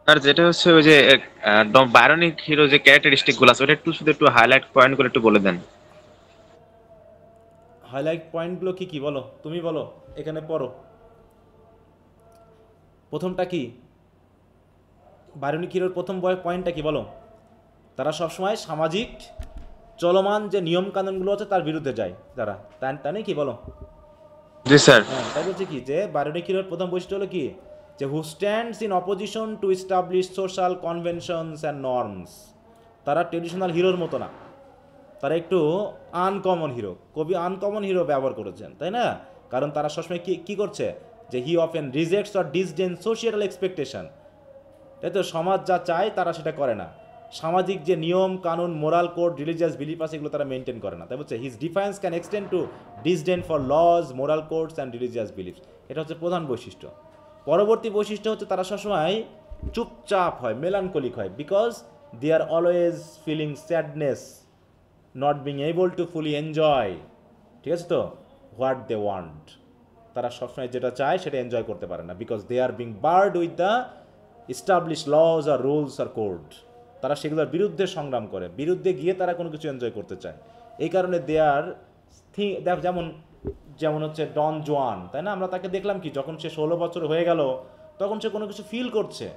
আর যেটা হচ্ছে ওই যে বায়োনিক হিরো যে ক্যারেক্টারিস্টিক গুলো আছে ওটা একটু শুধু একটু হাইলাইট পয়েন্ট করে একটু বলে দেন। হাইলাইট পয়েন্টগুলো কি কি বলো, তুমি বলো, এখানে পড়ো। প্রথমটা কি বায়োনিক হিরোর প্রথম পয়েন্টটা কি বলো? তারা সবসময় সামাজিক চলমান যে নিয়ম কানুনগুলো আছে তার বিরুদ্ধে যায় তারা, তাই নেই কি বলো? জি স্যার। হ্যাঁ, তাই বলছে কি যে বায়োনিক হিরোর প্রথম বৈশিষ্ট্য হলো কি যে who stands in opposition to establish social conventions and norms. তারা ট্রেডিশনাল হিরোর মতো না, তারা একটু আনকমন হিরো। কবি আনকমন হিরো ব্যবহার করেছেন, তাই না? কারণ তারা সবসময় কি করছে যে he often rejects or disdain social expectation, তাই তো? সমাজ যা চায় তারা সেটা করে না, সামাজিক যে নিয়ম কানুন মোরাল কোড রিলিজিয়াস বিলিফ আছে এগুলো তারা মেনটেন করে না। তাই বলছে his difference can extend to disdain for laws moral codes and religious beliefs. এটা হচ্ছে প্রধান বৈশিষ্ট্য। পরবর্তী বৈশিষ্ট্য হচ্ছে তারা সবসময় চুপচাপ হয়, মেলানকলিক হয়, because they are always feeling sadness, not being able to fully enjoy, ঠিক আছে তো, হোয়াট দে ওয়ান্ট। তারা সবসময় যেটা চায় সেটা এনজয় করতে পারে না, because they are being barred with the established laws আর রুলস আর কোড। তারা সেগুলোর বিরুদ্ধে সংগ্রাম করে, বিরুদ্ধে গিয়ে তারা কোনো কিছু এনজয় করতে চায়। এই কারণে দে আর যেমন হচ্ছে ডন জুয়ান, তাই না? আমরা তাকে দেখলাম কি যখন সে 16 বছর হয়ে গেল তখন সে কোনো কিছু ফিল করছে,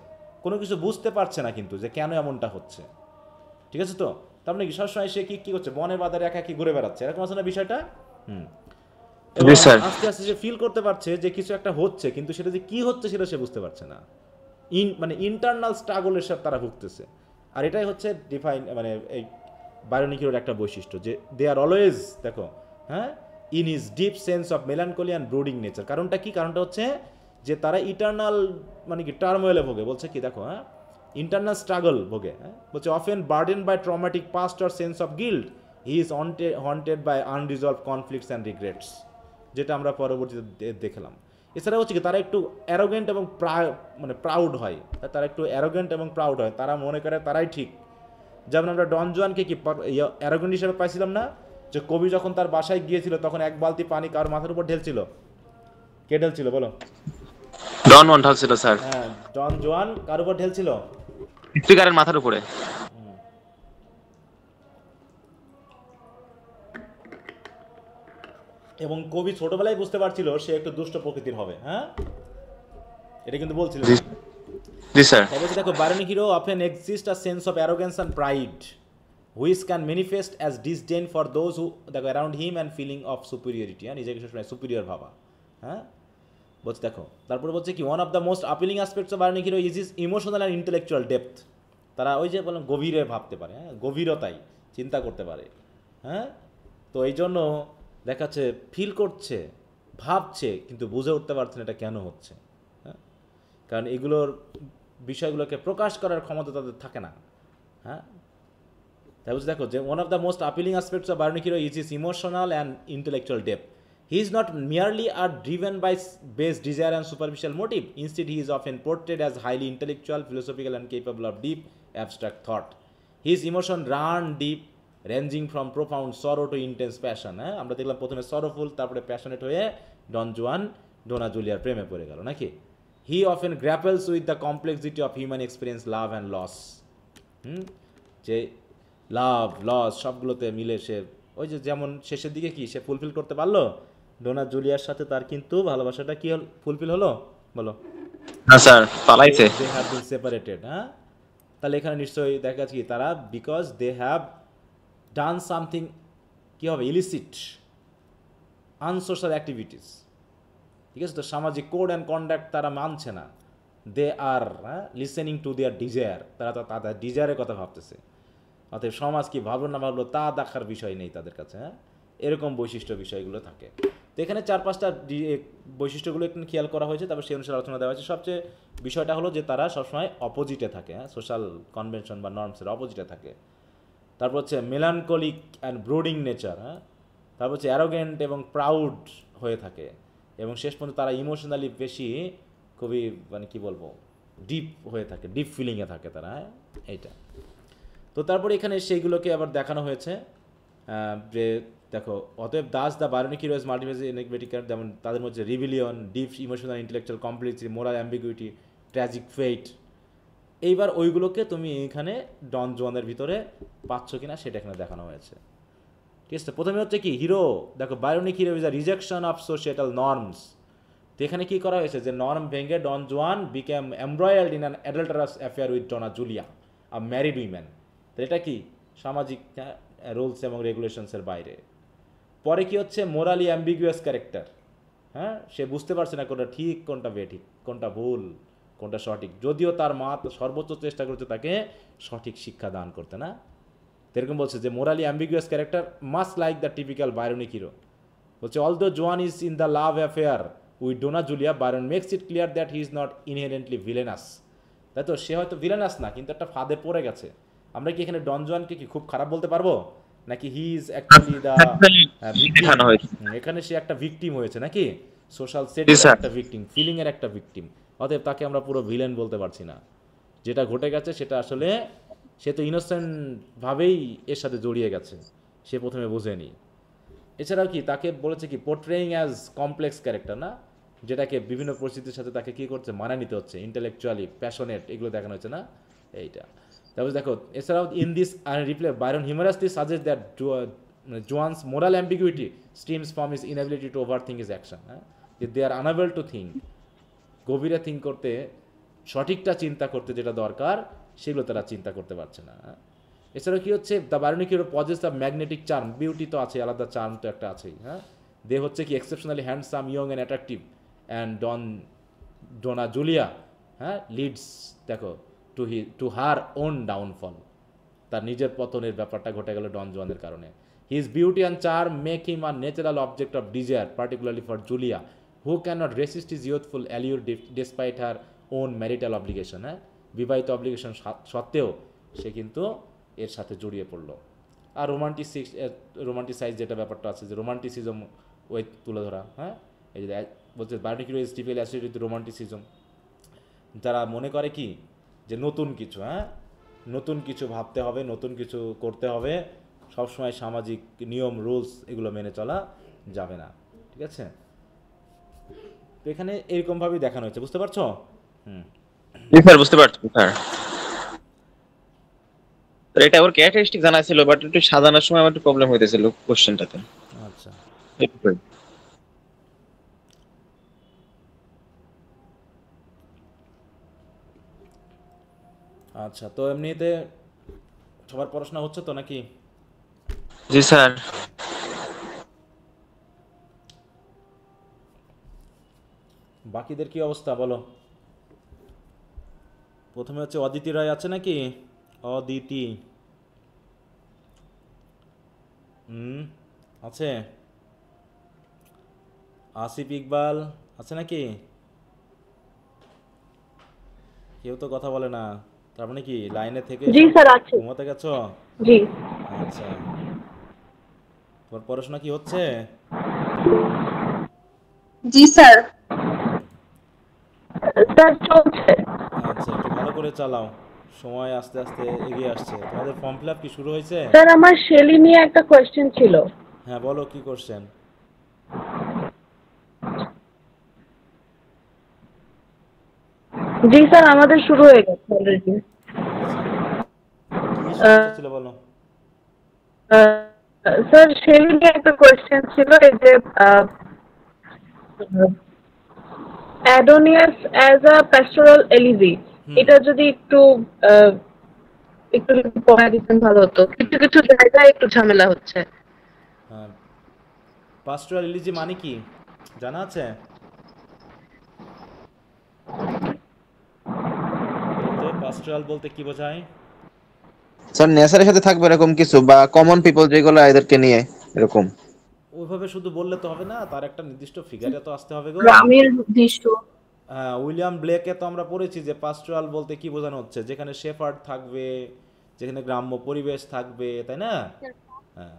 কোনো কিছু বুঝতে পারছে না কিন্তু যে কেন এমনটা হচ্ছে, ঠিক আছে তো? তার মানে কি সবসময় সে কি করছে, বনে বাজারে একা কি ঘুরে বেড়াচ্ছে, এরকম আছে না বিষয়টা? আস্তে আস্তে সে ফিল করতে পারছে যে কিছু একটা হচ্ছে, কিন্তু সেটা যে কি হচ্ছে সেটা সে বুঝতে পারছে না। মানে ইন্টারনাল স্ট্রাগলের সাথে তারা ভুগতেছে। আর এটাই হচ্ছে মানে এই বায়োনিক হিরোর একটা বৈশিষ্ট্য, যে দে আর অলওয়েজ, দেখো হ্যাঁ, in his deep sense of melancholy and brooding nature. কারণটা কি? কারণটা হচ্ছে যে তারা ইটার্নাল মানে কি টার্মোয়েলে ভোগে। বলছে কি দেখো, হ্যাঁ, ইন্টারনাল স্ট্রাগল ভোগে, হ্যাঁ, বলছে often burden by traumatic past or sense of guilt, he is haunted by unresolved conflicts and regrets, যেটা আমরা পরবর্তীতে দেখলাম। এছাড়া হচ্ছে কি তারা একটু অ্যারোগেন্ট এবং মানে প্রাউড হয়, তারা একটু অ্যারোগেন্ট এবং প্রাউড হয়, তারা মনে করে তারাই ঠিক। যেমন আমরা ডন জুয়ানকে কি অ্যারোগেন্ট হিসেবে পাইছিলাম না, যে কবি যখন তার বাসায় গিয়েছিল তখন এক বালতি পানি কার মাথার উপর ঢেলছিল? কে ঢেলছিল বলো? ডন ওয়ান ঢালছিল স্যার। হ্যাঁ, ডন জুয়ান কার উপর ঢেলছিল? স্পিকারের মাথার উপরে। এবং কবি ছোটবেলায় বুঝতে পারছিল সে একটু দুষ্ট প্রকৃতির হবে। হ্যাঁ, এটা কিন্তু বলছিল। জি স্যার। দেখো Byronic hero often exist a sense of arrogance and pride which can manifest as disdain for those who দেখো around him and feeling of superiority, নিজেকে সবসময় সুপিরিয়র ভাবা। হ্যাঁ, বলছে দেখো, তারপরে বলছে কি one of the most appealing aspects of bionic hero is emotional and intellectual depth. তারা ওই যে বলেন গভীরে ভাবতে পারে, হ্যাঁ, গভীরতায় চিন্তা করতে পারে। হ্যাঁ, তো এই জন্য দেখাচ্ছে ফিল করছে, ভাবছে, কিন্তু বুঝে উঠতে পারছে না এটা কেন হচ্ছে। হ্যাঁ, কারণ এগুলোর বিষয়গুলোকে প্রকাশ করার ক্ষমতা তাদের থাকে না। হ্যাঁ, তাই বলছে দেখো যে one of the most appealing aspects of bionic hero is emotional and intellectual depth. He is not merely driven by base desire and superficial motive. Instead, he is often portrayed as highly intellectual, philosophical, and capable of deep, abstract thought. His emotion run deep, ranging from profound sorrow to intense passion. হ্যাঁ, আমরা দেখলাম প্রথমে সরোফুল, তারপরে passionate হয়ে ডন জুয়ান ডোনা জুলিয়ার প্রেমে পড়ে গেল নাকি? He often grapples with the complexity of human experience, love and loss. যে লাভ লস সবগুলোতে মিলে সে ওই যে যেমন শেষের দিকে কি সে ফুলফিল করতে পারলো ডোনা জুলিয়ার সাথে, তার কিন্তু ভালোবাসাটা কি ফুলফিল হলো বলো? না স্যার, পালাইছে। They have been separated. হ্যাঁ, তাহলে এখানে নিশ্চয়ই দেখা যাচ্ছে কি তারা because they have done something, কি হবে, ইলিসিট আনসোশ্যাল অ্যাক্টিভিটিস, ঠিক আছে তো, সামাজিক কোড অ্যান্ড কন্ডাক্ট তারা মানছে না, দে আর লিসেনিং টু দেয়ার ডিজায়ার, তারা তো তাদের ডিজায়ারের কথা ভাবতেছে। অতএব সমাজ কি ভাবলো না ভাবলো তা দেখার বিষয় নেই তাদের কাছে। এরকম বৈশিষ্ট্য বিষয়গুলো থাকে। তো এখানে 4-5টা বৈশিষ্ট্যগুলো একটু খেয়াল করা হয়েছে, তারপর সেই অনুসারে আলোচনা দেওয়া হয়েছে। সবচেয়ে বিষয়টা হলো যে তারা সবসময় অপোজিটে থাকে, সোশ্যাল কনভেনশন বা নর্মসের অপোজিটে থাকে। তারপর হচ্ছে মেলানকলিক অ্যান্ড ব্রোডিং নেচার, তারপর হচ্ছে অ্যারোগেন্ট এবং প্রাউড হয়ে থাকে, এবং শেষ পর্যন্ত তারা ইমোশনালি বেশি খুবই মানে কি বলবো ডিপ হয়ে থাকে, ডিপ ফিলিংয়ে থাকে তারা। এইটা তো তারপরে এখানে সেইগুলোকে আবার দেখানো হয়েছে যে দেখো, অতএব thus the Byronic heroes multiverse ইনএকুইটিকার, যেমন তাদের মধ্যে rebellion, deep emotional intellectual complexity, moral ambiguity, tragic fate. এইবার ওইগুলোকে তুমি এখানে ডন জোয়ানের ভিতরে পাচ্ছ কিনা সেটা এখানে দেখানো হয়েছে। ঠিক আছে, প্রথমে হচ্ছে কি হিরো, দেখো Byronic hero is a rejection of societal norms. তো এখানে কী করা হয়েছে যে নর্ম ভেঙে Don Juan became embroiled in an adulterous affair with Donna Julia, a married woman. তো এটা কি সামাজিক রুলস এবং রেগুলেশনসের বাইরে। পরে কি হচ্ছে মোরালি অ্যাম্বিগুয়াস ক্যারেক্টার, সে বুঝতে পারছে না কোনটা ঠিক কোনটা বেঠিক, কোনটা ভুল কোনটা সঠিক, যদিও তার মা সর্বোচ্চ চেষ্টা করছে তাকে সঠিক শিক্ষা দান করতে না। এরকম বলছে যে morally ambiguous character much like the typical Byronic hero. বলছে although Juan is in the love affair with Donna Julia, Byron makes it clear that he is not inherently villainous. তাই তো, সে হয়তো ভিলেনাস না, কিন্তু একটা ফাঁদে পড়ে গেছে। আমরা কি এখানে ডন জোয়ানকে কি খুব খারাপ বলতে পারবো নাকি he is actually the victim? এখানে সে একটা ভিকটিম হয়েছে নাকি, সোশ্যাল সেটের একটা ভিকটিম, ফিলিংয়ের একটা ভিকটিম। অতএব তাকে আমরা পুরো ভিলেন বলতে পারছি না। যেটা ঘটে গেছে সেটা আসলে সে তো ইনোসেন্টভাবেই এর সাথে জড়িয়ে গেছে, সে প্রথমে বোঝেনি। এছাড়াও কি তাকে বলেছে কি পোর্ট্রেইং অ্যাজ কমপ্লেক্স ক্যারেক্টার না, যেটাকে বিভিন্ন পরিস্থিতির সাথে তাকে কী করছে মানা নিতে হচ্ছে, ইন্টেলেকচুয়ালি প্যাশনেট, এগুলো দেখানো হচ্ছে না এইটা। তারপর দেখো এছাড়াও in this replay Byron humorously suggest that Juan's moral ambiguity stems from his inability to over think his action, যে they are unable to think, গভীরে থিঙ্ক করতে, সঠিকটা চিন্তা করতে যেটা দরকার সেগুলো তারা চিন্তা করতে পারছে না। এছাড়াও কী হচ্ছে the bionic hero pauses the magnetic charm, beauty তো আছে, আলাদা চার্ম তো একটা আছেই। দে হচ্ছে কি exceptionally handsome, young and attractive, and Donna Julia leads দেখো টু হার ওন ডাউনফল, তার নিজের পতনের ব্যাপারটা ঘটে গেল ডন জোয়ানের কারণে। His beauty and charm make him a natural object of desire, particularly for Julia, who can not resist his youthful allure despite her own marital obligation. বিবাহিত obligation সত্ত্বেও সে কিন্তু এর সাথে জড়িয়ে পড়লো। আর রোমান্টিসাইজ যেটা ব্যাপারটা আছে, যে রোমান্টিসিজম ওই তুলে ধরা, এই যে বলছে bionic hero is deeply associated with romanticism. যারা মনে করে কি যে নতুন কিছু, নতুন কিছু ভাবতে হবে, নতুন কিছু করতে হবে, সবসময় সামাজিক নিয়ম রুলস এগুলো মেনে চলা যাবে না। ঠিক আছে, তো এখানে এরকমভাবেই দেখানো হয়েছে, বুঝতে পারছো? স্যার বুঝতে পারছি স্যার। এটা ওর ক্যারেক্টারিস্টিক জানা ছিল, বাট একটু সাজানোর সময় আমার একটু প্রবলেম হইতেছিল কোশ্চেনটাতে। আচ্ছা, আচ্ছা, তো এমনিতে সবার পড়াশোনা হচ্ছে তো নাকি? জি স্যার। বাকিদের কি অবস্থা বলো? প্রথমে হচ্ছে অদিতি রায় আছে নাকি? অদিতি আছে? আসিফ ইকবাল আছে নাকি? কেউ তো কথা বলে না, তার মানে কি লাইনে থেকে ঘুমাতে গেছো? জি। আচ্ছা, তোমার পড়াশোনা কি হচ্ছে? জি স্যার। স্যার চলছে। আচ্ছা, একটু ভালো করে চালাও, সময় আস্তে আস্তে এগিয়ে আসছে। তোমাদের ফর্ম ফিল আপ কি শুরু হয়েছে? স্যার আমার শেলি নিয়ে একটা কোয়েশ্চেন ছিল। হ্যাঁ বলো, কি কোশ্চেন? জি স্যার, আমাদের শুরু হয়ে গেছে অলরেডি। কি সমস্যা ছিল বলো? স্যার শেলি নিয়ে একটা কোয়েশ্চেন ছিল, এই যে অ্যাডোনিয়াস অ্যাজ আ প্যাস্টোরাল এলিজি, এটা যদি একটু পড়া দিতেন ভালো হতো, কিছু কিছু জায়গায় একটু ঝামেলা হচ্ছে। পাস্টোরাল এলিজি মানে কি জানা আছে? পাস্টোরাল বলতে কি বোঝায়? স্যার নেচারের সাথে থাকবে এরকম কিছু, বা কমন পিপল যেগুলো এদেরকে নিয়ে এরকম। ওইভাবে শুধু বললে তো হবে না, তার একটা নির্দিষ্ট ফিগারে তো আসতে হবে গো। গ্রামের দৃশ্য। হ্যাঁ, উইলিয়াম ব্লেকে তো আমরা পড়েছি যে পাস্টোরাল বলতে কি বোঝানো হচ্ছে, যেখানে শেফার্ড থাকবে, যেখানে গ্রাম্য পরিবেশ থাকবে, তাই না? হ্যাঁ,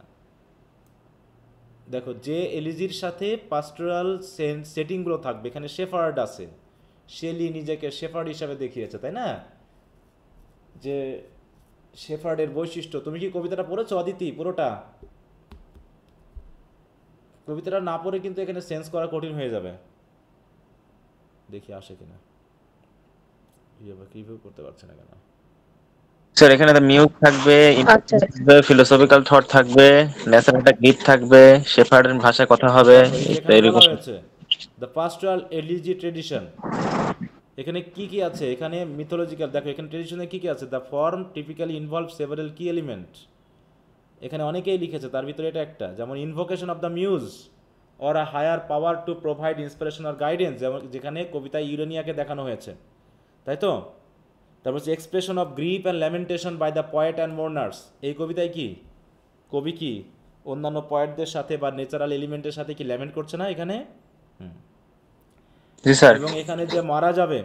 দেখো যে এলিজির সাথে পাস্টোরাল সেটিংগুলো থাকবে, এখানে শেফার্ড আছে, শেলি নিজেকে শেফার্ড হিসাবে দেখিয়েছে, তাই না? যে শেফার্ডের বৈশিষ্ট্য, তুমি কি কবিতাটা পড়েছো অদিতি পুরোটা? কবিতাটা না পড়ে কিন্তু এখানে সেন্স করা কঠিন হয়ে যাবে। দেখি আসে কিনা, রিভিউ করতে পারছে না কেন? স্যার এখানে মিউজ থাকবে, ফিলোসফিক্যাল থট থাকবে, ন্যাচারাল একটা গীত থাকবে, শেফার্ডের ভাষায় কথা হবে, এখানে বলা হয়েছে দ্য পাস্টোরাল এলিজি ট্রেডিশন। এখানে কি কি আছে? এখানে মিথোলজিক্যাল, দেখো এখানে ট্রেডিশনে কি কি আছে? The form typically involve several কি এলিমেন্ট। এখানে অনেকেই লিখেছে, তার ভিতরে এটা একটা, যেমন invocation of the muse or a higher power to provide inspiration or guidance, যেমন যেখানে কবিতায় ইউরেনিয়াকে দেখানো হয়েছে, তাই তো? তারপর হচ্ছে expression of grief and lamentation by the poet and mourners. এই কবিতায় কি কবি কি অন্যান্য পয়েটদের সাথে বা ন্যাচারাল এলিমেন্টের সাথে কি ল্যামেন্ট করছে না এখানে? জি স্যার। এবং এখানে যে মারা যাবে,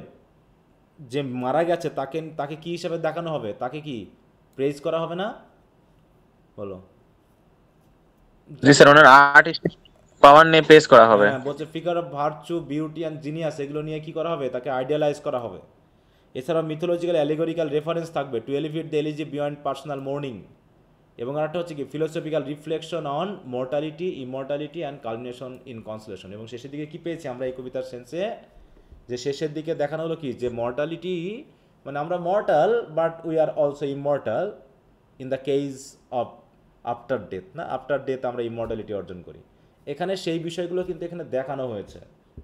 যে মারা গেছে, তাকে তাকে কি হিসাবে দেখানো হবে? তাকে কি প্রেজ করা হবে না? বলো। জি স্যার, ওনার আর্টিস্টিক পাওয়ার নিয়ে প্রেজ করা হবে। হ্যাঁ, বলছে figure of virtue, beauty and genius, এগুলো নিয়ে কি করা হবে? তাকে আইডিয়ালাইজ করা হবে। এছাড়াও মিথোলজিক্যাল অ্যালিগরিক্যাল রেফারেন্স থাকবে to elevate the elegy beyond personal mourning. এবং আরেকটা হচ্ছে কি philosophical reflection on mortality, immortality and culmination in consolation. এবং শেষের দিকে কি পেয়েছি আমরা এই কবিতার সেন্সে? যে শেষের দিকে দেখানো হলো কি, যে মর্টালিটি মানে আমরা mortal but we are also immortal in the case of after death, না? আফটার ডেথ আমরা ইমর্টালিটি অর্জন করি। এখানে সেই বিষয়গুলো কিন্তু এখানে দেখানো হয়েছে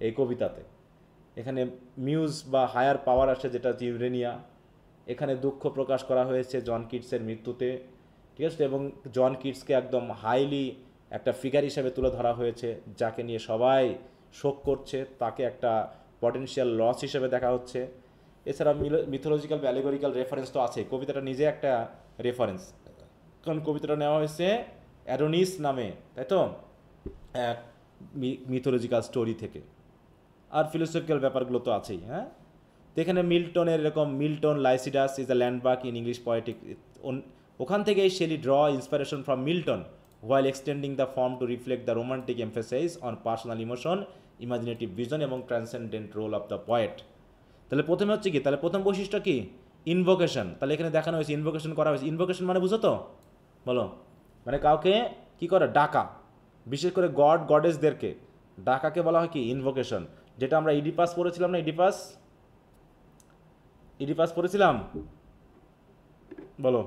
এই কবিতাতে। এখানে মিউজ বা হায়ার পাওয়ার আসে, যেটা হচ্ছে ইউরেনিয়া। এখানে দুঃখ প্রকাশ করা হয়েছে জন কিটসের মৃত্যুতে, ঠিক আছে? এবং জন কিটসকে একদম হাইলি একটা ফিগার হিসেবে তুলে ধরা হয়েছে, যাকে নিয়ে সবাই শোক করছে, তাকে একটা পটেনশিয়াল লস হিসেবে দেখা হচ্ছে। এছাড়া মিথোলজিক্যাল বা অ্যালিগরিক্যাল রেফারেন্স তো আছে, কবিতাটা নিজে একটা রেফারেন্স, কারণ কবিতাটা নেওয়া হয়েছে অ্যাডোনিস নামে, তাই তো, এক মিথোলজিক্যাল স্টোরি থেকে। আর ফিলোসফিক্যাল ব্যাপারগুলো তো আছেই। হ্যাঁ, তো এখানে মিল্টনের এরকম, Milton Lycidas is a landmark in English poetic, ওখান থেকেই Shelley draw inspiration from Milton while extending the form to reflect the romantic emphasis on personal emotion, imaginative vision এবং transcendent role of the poet। তাহলে প্রথমে হচ্ছে কি, তাহলে প্রথম বৈশিষ্ট্য কি? ইনভোকেশন। তাহলে এখানে দেখানো হয়েছে ইনভোকেশন করা হয়েছে। ইনভোকেশন মানে বুঝো তো? বলো। মানে কাউকে কি করে? ডাকা। বিশেষ করে গড গডেসদেরকে ডাকাকে বলা হয় কি? ইনভোকেশন। যেটা আমরা ইডিপাস পড়েছিলাম না? ইডিপাস পড়েছিলাম, বলো।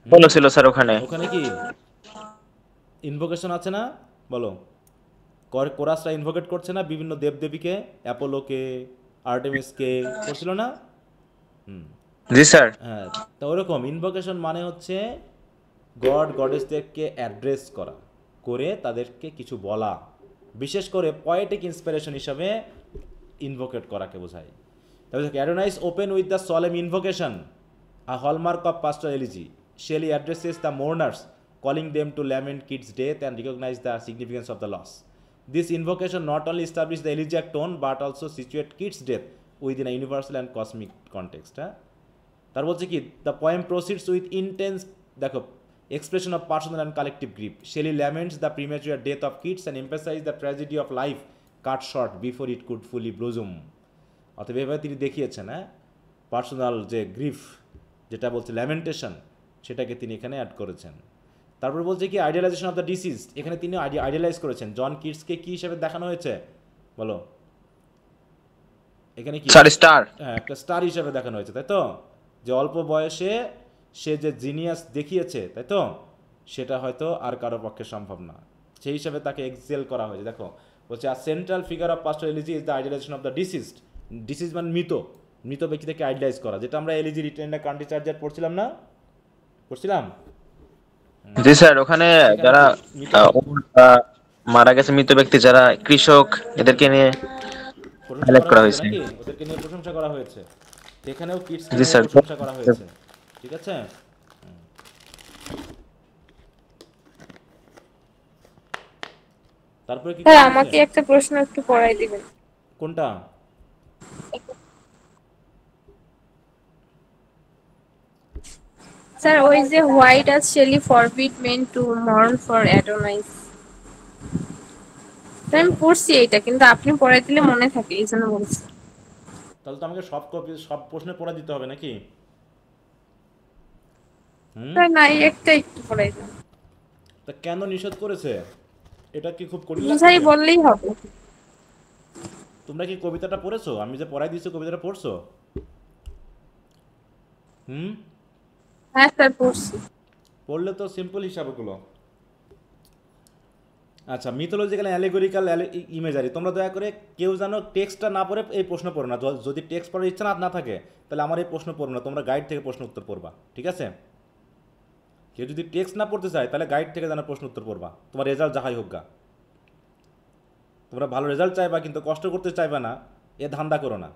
বলেছিল স্যার ওখানে কি ইনভোকেশন আছে না? বলো। কোরাসরা ইনভোকেট করছে না বিভিন্ন দেবদেবীকে, অ্যাপোলোকে, আর্টেমিসকে, করছিল না? জি স্যার। হ্যাঁ, তো ওরকম ইনভোকেশন মানে হচ্ছে গড গডেসদেরকে অ্যাড্রেস করা, করে তাদেরকে কিছু বলা, বিশেষ করে পয়েটিক ইন্সপিরেশন হিসাবে ইনভোকেট করাকে বোঝায়। তারপরে Adonais open with the solemn invocation, a hallmark of pastoral elegy. Shelley addresses the mourners, calling them to lament Kit's death and recognize the significance of the loss. This invocation not only establishes the elegiac tone but also situates Kit's death within a universal and cosmic context. তার বলছে কি, the poem proceeds with intense, দেখো, expression of personal and collective grief. Shelley laments the premature death of Keats and emphasizes the tragedy of life cut short before it could fully blossom. অতএব এভাবে তিনি দেখিয়েছেন, হ্যাঁ, personal যে grief, যেটা বলছে lamentation, সেটাকে তিনি এখানে অ্যাড করেছেন। তারপর বলছে কি আইডিয়ালাইজেশন অফ দ্য ডিসিজড। এখানে তিনি আইডিয়ালাইজ করেছেন জন কিটসকে কি হিসেবে দেখানো হয়েছে? বলো। এখানে কি স্টার, হ্যাঁ, একটা স্টার হিসেবে দেখানো হয়েছে, তাই তো? যে অল্প বয়সে সে যে জিনিয়াস দেখিয়েছে, তাই তো, সেটা হয়তো আর কারো পক্ষে সম্ভব না, সেই হিসাবে তাকে এক্সেল করা হয়েছে। দেখো বলছে আর central figure of pastoral elegy is the আইডিয়ালাইজেশন of the deceased. ডিসিজ মানে মৃত ব্যক্তিকে আইডিয়ালাইজ করা, যেটা আমরা elegy written the country charger পড়ছিলাম না? পড়ছিলাম। জি স্যার, ওখানে যারা মারা গেছে মৃত ব্যক্তি, যারা কৃষক, এদেরকে নিয়ে হাইলাইট করা হয়েছে, ওদেরকে নিয়ে প্রশংসা করা হয়েছে। এখানেও কিডসকে জি নিয়ে স্যার। প্রশংসা করা হয়েছে, ঠিক আছে। তারপরে কি স্যার করা আমাকে হয়েছে? একটা প্রশ্ন একটু পড়াই দিবেন। কোনটা? স্যার ওই যে why does Shelley forbid men to mourn for Adonais, আমি পড়ছি এটা, কিন্তু আপনি পড়াই দিলে মনে থাকে এই জন্য বলছি। তাহলে তো আমাকে সব প্রশ্নে পড়া দিতে হবে নাকি? স্যার না, এই একটা একটু পড়াই দেন। তা কেন নিষেধ করেছে? এটা কি খুব কঠিন বুঝাই লাগতেছে? বললেই হবে। তোমরা কি কবিতাটা পড়েছো? আমি যে পড়াই দিয়েছি কবিতাটা পড়ছো? হ্যাঁ স্যার পড়ছি। পড়লে তো সিম্পল হিসাবগুলো। আচ্ছা, মিথোলজিক্যাল অ্যালেগরিক্যাল ইমেজারি, তোমরা দয়া করে কেউ যেন টেক্সটটা না পড়ে এই প্রশ্ন পড়ো না। যদি টেক্সট পড়ার ইচ্ছা না থাকে তাহলে আমার এই প্রশ্ন পড়ো না, তোমরা গাইড থেকে প্রশ্ন উত্তর পড়বা, ঠিক আছে? কেউ যদি টেক্সট না পড়তে চায় তাহলে গাইড থেকে যেন প্রশ্ন উত্তর পড়বা, তোমার রেজাল্ট যাহাই হোক গা। তোমরা ভালো রেজাল্ট চাইবা কিন্তু কষ্ট করতে চাইবা না, এ ধান্দা করো না।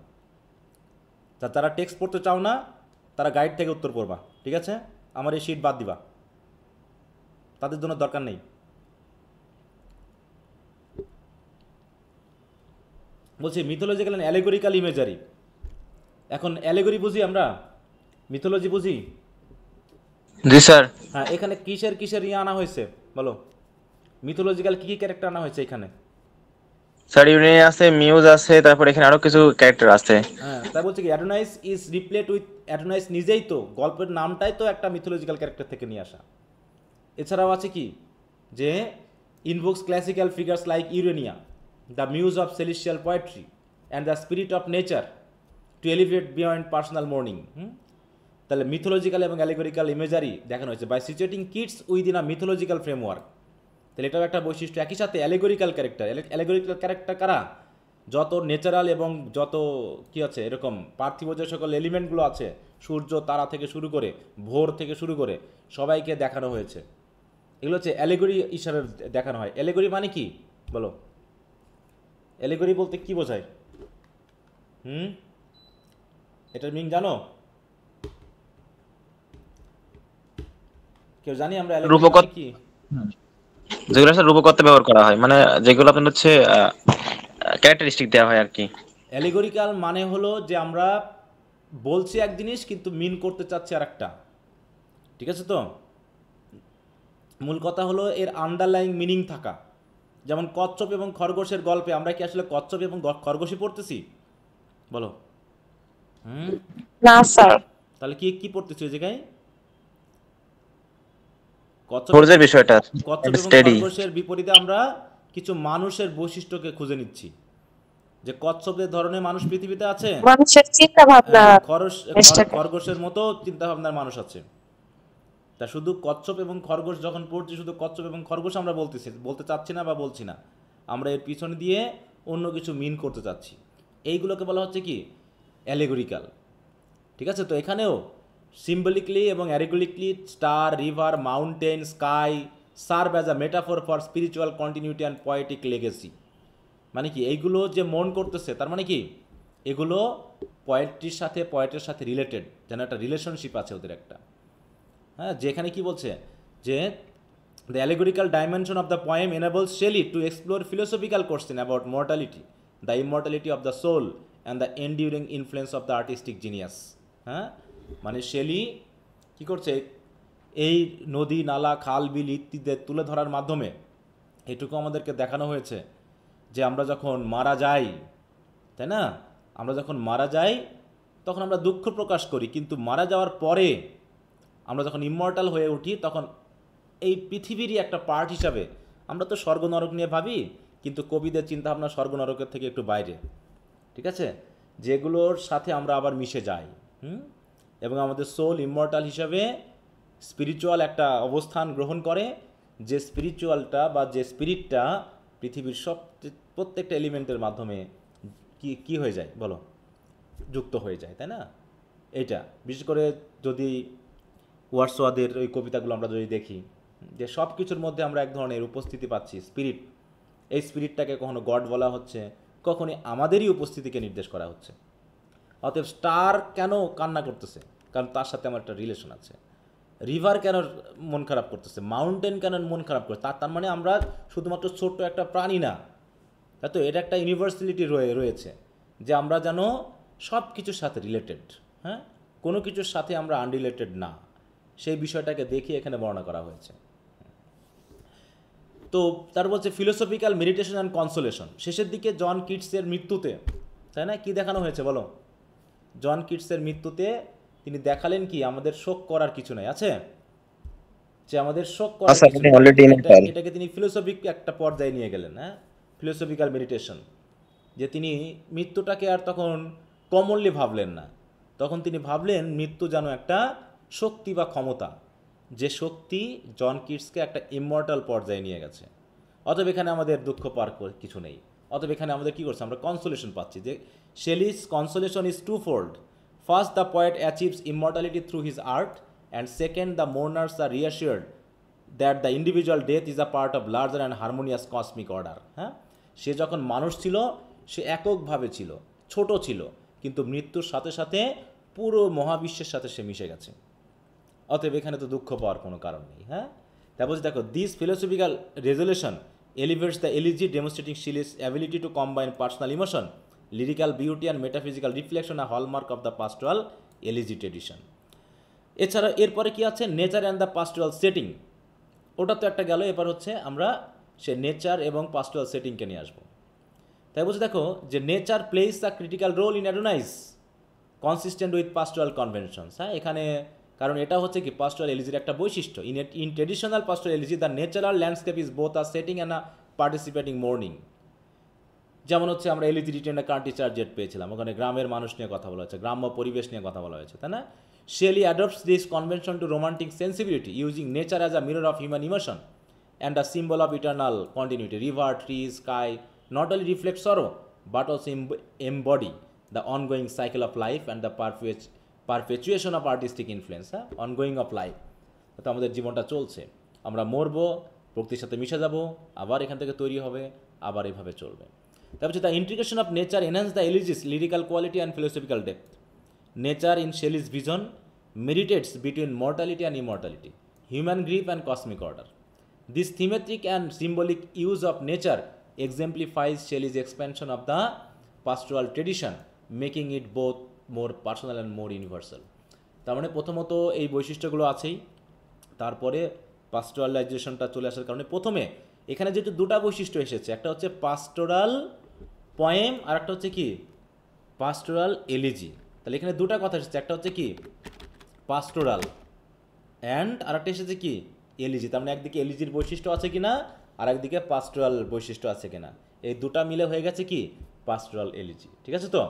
যারা টেক্সট পড়তে চাও না তারা গাইড থেকে উত্তর পড়বা, ঠিক আছে? আমার এই শিট বাদ দিবা, তাদের জন্য দরকার নেই। বলছি মিথোলজিক্যাল অ্যান্ড অ্যালেগরিক্যাল ইমেজারি। এখন অ্যালেগরি বুঝি আমরা, মিথোলজি বুঝি। জি স্যার। হ্যাঁ, এখানে কিসের আনা হয়েছে বলো? মিথোলজিক্যাল কি কি ক্যারেক্টার আনা হয়েছে এখানে? স্যার ইউরেনি আছে, মিউজ আছে, তারপর এখানে আরো কিছু ক্যারেক্টার আছে। হ্যাঁ, তাই বলছে কি অ্যাডোনাইস ইজ রিপ্লেট উইথ, অ্যাডোনাইস নিজেই তো গল্পের নামটাই তো একটা মিথোলজিক্যাল ক্যারেক্টার থেকে নিয়ে আসা। এছাড়াও আছে কি যে invokes classical figures like Urania, the muse of celestial poetry and the spirit of nature to elevate beyond personal mourning. তাহলে মিথোলজিক্যাল এবং অ্যালেগরিক্যাল ইমেজারি দেখানো হয়েছে by situating Keats within a mythological framework. তাহলে এটাও একটা বৈশিষ্ট্য। একই সাথে অ্যালেগরিক্যাল ক্যারেক্টার কারা? যত ন্যাচারাল এবং যত কি আছে এরকম পার্থিব যে সকল এলিমেন্টগুলো আছে, সূর্য তারা থেকে শুরু করে ভোর থেকে শুরু করে সবাইকে দেখানো হয়েছে। এগুলো হচ্ছে অ্যালেগরি হিসাবে দেখানো হয়। অ্যালেগরি মানে কি বলো? অ্যালেগরি বলতে কি বোঝায়? এটার মিনিং জানো কেউ? জানি আমরা অ্যালেগরি মানে কি? যেগুলো স্যার রূপকথা ব্যবহার করা হয়, মানে যেগুলো আপনার হচ্ছে ক্যারেক্টারিস্টিক দেওয়া হয় আর কি। অ্যালেগরিক্যাল মানে হলো যে আমরা বলছি এক জিনিস কিন্তু মিন করতে চাচ্ছি আর একটা, ঠিক আছে? তো মূল কথা হলো এর আন্ডারলাইং মিনিং থাকা। যেমন কচ্ছপ এবং খরগোশের গল্পে আমরা কি আসলে কচ্ছপ এবং খরগোশই পড়তেছি বলো? না স্যার। তাহলে কি কি পড়তেছি ওই জায়গায়? কচ্ছপ এবং খরগোশের বিপরীতে আমরা কিছু মানুষের বৈশিষ্ট্যকে খুঁজে নিচ্ছি। যে কচ্ছপের ধরনের মানুষ পৃথিবীতে আছে, মানুষের চিন্তা ভাবনা, খরগোশের মতো চিন্তা ভাবনার মানুষ আছে। তা শুধু কচ্ছপ এবং খরগোশ যখন পড়ছি, শুধু কচ্ছপ এবং খরগোশ আমরা বলতে চাচ্ছি না বা বলছি না, আমরা এর পিছনে দিয়ে অন্য কিছু মিন করতে চাচ্ছি। এইগুলোকে বলা হচ্ছে কি অ্যালেগরিক্যাল, ঠিক আছে? তো এখানেও সিম্বলিকলি এবং allegorically star, river, mountain, sky serve as a metaphor for spiritual continuity and poetic legacy. মানে কি এইগুলো যে মন করতেছে, তার মানে কি এগুলো পয়েটের সাথে রিলেটেড, যেন একটা রিলেশনশিপ আছে ওদের একটা। হ্যাঁ, যেখানে কি বলছে যে the allegorical dimension of the poem enables Shelley to explore philosophical question about mortality, the immortality of the soul and the enduring influence of the artistic genius. হ্যাঁ, মানে শেলি কি করছে, এই নদী, নালা, খাল, বিল ইত্যাদি তুলে ধরার মাধ্যমে এটুকু আমাদেরকে দেখানো হয়েছে যে আমরা যখন মারা যাই, তাই না, আমরা যখন মারা যাই তখন আমরা দুঃখ প্রকাশ করি, কিন্তু মারা যাওয়ার পরে আমরা যখন ইমমর্টাল হয়ে উঠি তখন এই পৃথিবীরই একটা পার্ট হিসাবে আমরা তো স্বর্গ নরক নিয়ে ভাবি, কিন্তু কবিদের চিন্তাভাবনা স্বর্গ নরকের থেকে একটু বাইরে, ঠিক আছে? যেগুলোর সাথে আমরা আবার মিশে যাই, এবং আমাদের সোল ইমমর্টাল হিসাবে স্পিরিচুয়াল একটা অবস্থান গ্রহণ করে, যে স্পিরিচুয়ালটা বা যে স্পিরিটটা পৃথিবীর প্রত্যেকটা এলিমেন্টের মাধ্যমে কি হয়ে যায় বলো, যুক্ত হয়ে যায়, তাই না? এইটা বিশেষ করে যদি ওয়ার্ডসওয়ার্থের ওই কবিতাগুলো আমরা যদি দেখি, যে সব কিছুর মধ্যে আমরা এক ধরনের উপস্থিতি পাচ্ছি, স্পিরিট। এই স্পিরিটটাকে কখনো গড বলা হচ্ছে, কখনো আমাদেরই উপস্থিতিকে নির্দেশ করা হচ্ছে। অতএব স্টার কেন কান্না করতেছে? কারণ তার সাথে আমার একটা রিলেশন আছে। রিভার কেন মন খারাপ করতেছে? মাউন্টেন কেন মন খারাপ করছে? তার মানে আমরা শুধুমাত্র ছোট্ট একটা প্রাণী না, তাই তো? এটা একটা ইউনিভার্সালিটি রয়েছে যে আমরা যেন সব কিছুর সাথে রিলেটেড, হ্যাঁ, কোনো কিছুর সাথে আমরা আনরিলেটেড না, সেই বিষয়টাকে দেখিয়ে এখানে বর্ণনা করা হয়েছে। তো তার বলছে ফিলোসফিক্যাল মেডিটেশন অ্যান্ড কনসোলেশন। শেষের দিকে জন কিটসের মৃত্যুতে, তাই না, কি দেখানো হয়েছে বলো? জন কিটসের মৃত্যুতে তিনি দেখালেন কি আমাদের শোক করার কিছু নাই, আছে যে আমাদের শোক করার আচ্ছা, কিছু আপনি নেই। already immortal। এটাকে তিনি ফিলোসফিক একটা পর্যায়ে নিয়ে গেলেন, হ্যাঁ, ফিলোসফিক্যাল মেডিটেশন, যে তিনি মৃত্যুটাকে আর তখন কমনলি ভাবলেন না, তখন তিনি ভাবলেন মৃত্যু যেন একটা শক্তি বা ক্ষমতা, যে শক্তি জন কিটসকে একটা ইমমর্টাল পর্যায়ে নিয়ে গেছে। অতএব এখানে আমাদের দুঃখ পাওয়ার কিছু নেই। অতএব এখানে আমাদের কী করছে? আমরা কনসোলেশন পাচ্ছি, যে Shelley's consolation is twofold. First, the poet achieves immortality through his art, and second, the mourners are reassured that the individual death is a part of larger and harmonious cosmic order. হ্যাঁ, সে যখন মানুষ ছিল সে এককভাবে ছিল, ছোট ছিল, কিন্তু মৃত্যুর সাথে সাথে পুরো মহাবিশ্বের সাথে সে মিশে গেছে। অতএব এখানে তো দুঃখ পাওয়ার কোনো কারণ নেই। হ্যাঁ, তারপর দেখো, this philosophical resolution elevates the elegy, demonstrating Shelley's ability to combine personal emotion, lyrical beauty and metaphysical reflection, a hallmark of the pastoral elegy tradition. এছাড়া এরপরে কি আছে? Nature and the pastoral setting. ওটা তো একটা গেল, এবার হচ্ছে আমরা সে নেচার এবং পাস্টোরাল সেটিংকে নিয়ে আসবো। তাই বলছে দেখো যে nature plays the critical role in Adonais consistent with pastoral conventions. হ্যাঁ, এখানে কারণ এটা হচ্ছে কি পাস্টোরাল এলিজির একটা বৈশিষ্ট্য। In traditional pastoral elegy the natural landscape is both a setting and a participating mourning. যেমন হচ্ছে আমরা এলিজি রিটেন কান্ট্রি চার্জেট পেয়েছিলাম, ওখানে গ্রামের মানুষ নিয়ে কথা বলা হয়েছে, গ্রাম্য পরিবেশ নিয়ে কথা বলা হয়েছে, তাই না? Shelley adopts this convention to romantic sensibility using nature as a mirror of human emotion and a symbol of eternal continuity. River, tree, sky not only reflect sorrow but also embody the ongoing cycle of life and the perpetuation of artistic influence. হ্যাঁ, ongoing of life, তো আমাদের জীবনটা চলছে, আমরা মরবো, প্রকৃতির সাথে মিশে যাব, আবার এখান থেকে তৈরি হবে, আবার এভাবে চলবে। তারপর হচ্ছে the integration of nature enhance the elegy's lyrical quality and philosophical depth. Nature in Shelley's vision meditates between mortality and immortality, human grief and cosmic order. This thematic and symbolic use of nature exemplifies Shelley's expansion of the pastoral tradition, making it both more personal and more universal. তার মানে প্রথমত এই বৈশিষ্ট্যগুলো আছেই, তারপরে পাস্টোরালাইজেশনটা চলে আসার কারণে প্রথমে এখানে যেহেতু দুটা বৈশিষ্ট্য এসেছে, একটা হচ্ছে পাস্টোরাল পয়েম আর একটা হচ্ছে কি পাস্টোরাল এলিজি। তাহলে এখানে দুটা কথা এসেছে, একটা হচ্ছে কি পাস্টোরাল অ্যান্ড আর একটা এসেছে কি এলিজি। তার মানে একদিকে এলিজির বৈশিষ্ট্য আছে কিনা আর একদিকে পাস্টোরাল বৈশিষ্ট্য আছে কিনা, এই দুটা মিলে হয়ে গেছে কি পাস্টোরাল এলিজি। ঠিক আছে তো?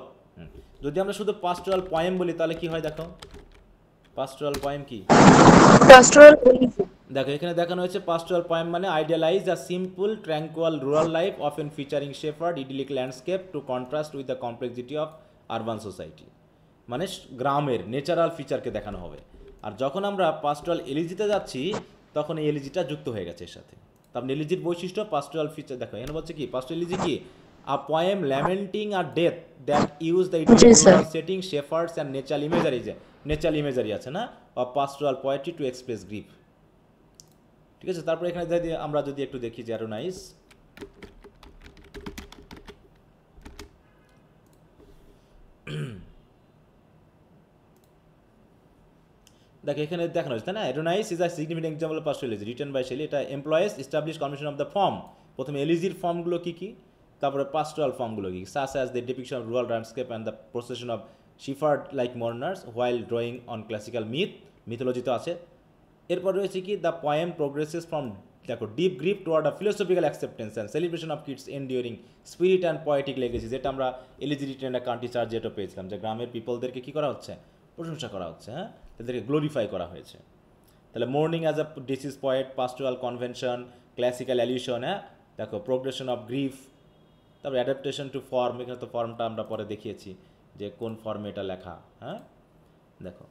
যদি আমরা শুধু পাস্টোরাল পয়েম বলি তাহলে কি হয় দেখো, পাস্টোরাল পয়েম কি? Pastoral elegy. দেখো এখানে দেখানো হয়েছে পাস্টোরাল পয়েম মানে idealize a simple tranquil rural life often featuring shepherd idyllic landscape to contrast with the complexity of urban society. মানে গ্রামের ন্যাচারাল ফিচারকে দেখানো হবে। আর যখন আমরা পাস্টোরাল এলিজিতে যাচ্ছি তখন এই এলিজিটা যুক্ত হয়ে গেছে এর সাথে। তারপর এলিজির বৈশিষ্ট্য পাস্টোরাল ফিচার দেখো এখানে বলছে কি পাস্টোরাল এলিজি কি আ পোয়েম ল্যামেন্টিং আর death that use the rural setting shepherds and natural imagery, যে ন্যাচারাল ইমেজারি আছে না, of pastoral poetry to express grief. ঠিক আছে, তারপরে এখানে আমরা যদি একটু দেখি যে আরো নাইস, দেখো এখানে দেখানো হয়েছে তাই না, Adonais is a significant example of pastoral elegy written by Shelley. এটা employs establish commission of the form, প্রথমে এলিজির ফর্মগুলো কী কী, তারপরে পাস্টোরাল ফর্মগুলো কী, such as the depiction of rural landscape and the procession of shepherd like mourners while drawing on classical mythology তো আছে। এরপর রয়েছে কি দ্য পোয়েম প্রোগ্রেসেস ফ্রম দেখো deep grief toward a philosophical acceptance and celebration of kids এন্ডিউরিং spirit and poetic legacy, যেটা আমরা elegy written country charge যেটা পেয়েছিলাম, যে গ্রামের পিপলদেরকে কী করা হচ্ছে, প্রশংসা করা হচ্ছে, হ্যাঁ, তাদেরকে গ্লোরিফাই করা হয়েছে। তাহলে mourning as a deceased poet, pastoral convention, classical allusion, হ্যাঁ দেখো প্রোগ্রেশন অফ গ্রিফ, তারপর অ্যাডাপ্টেশন টু ফর্ম, এখানে তো ফর্মটা আমরা পরে দেখিয়েছি যে কোন ফর্মে এটা লেখা, হ্যাঁ দেখো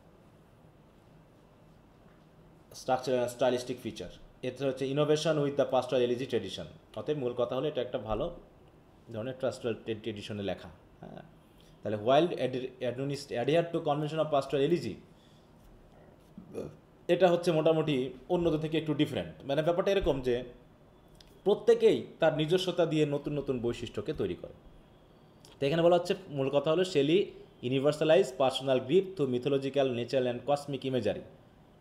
স্ট্রাকচার অ্যান্ড স্টাইলিস্টিক ফিচার, এটা হচ্ছে innovation with the pastoral elegy tradition. অতএব মূল কথা হলো এটা একটা ভালো ধরনের পাস্টোরাল ট্রেডিশনে লেখা। হ্যাঁ, তাহলে while adhere to convention of pastoral elegy, এটা হচ্ছে মোটামুটি অন্যদের থেকে একটু ডিফারেন্ট। মানে ব্যাপারটা এরকম যে প্রত্যেকেই তার নিজস্বতা দিয়ে নতুন নতুন বৈশিষ্ট্যকে তৈরি করে। তো এখানে বলা হচ্ছে মূল কথা হলো Shelley universalize personal grief through mythological natural and cosmic imagery,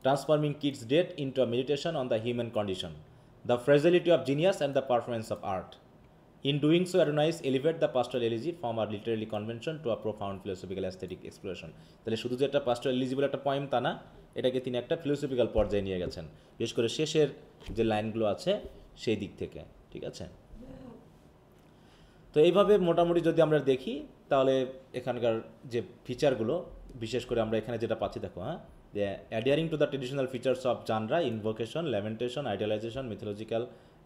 transforming Keats death into a meditation on the human condition, the fragility of genius and the performance of art. In doing so, Adonais elevate the pastoral elegy from a literary convention to a profound philosophical aesthetic exploration. তাহলে শুধু যে একটা pastoral elegy বলে একটা poem তা না, এটাকে তিনি একটা ফিলোসফিক্যাল পর্যায়ে নিয়ে গেছেন, বিশেষ করে শেষের যে লাইনগুলো আছে সেই দিক থেকে, ঠিক আছে। তো এইভাবে মোটামুটি যদি আমরা দেখি তাহলে এখানকার যে ফিচারগুলো, বিশেষ করে আমরা এখানে যেটা পাচ্ছি দেখো, হ্যাঁ, যে adhering to the traditional features of genre, invocation, lamentation, idealization, mythological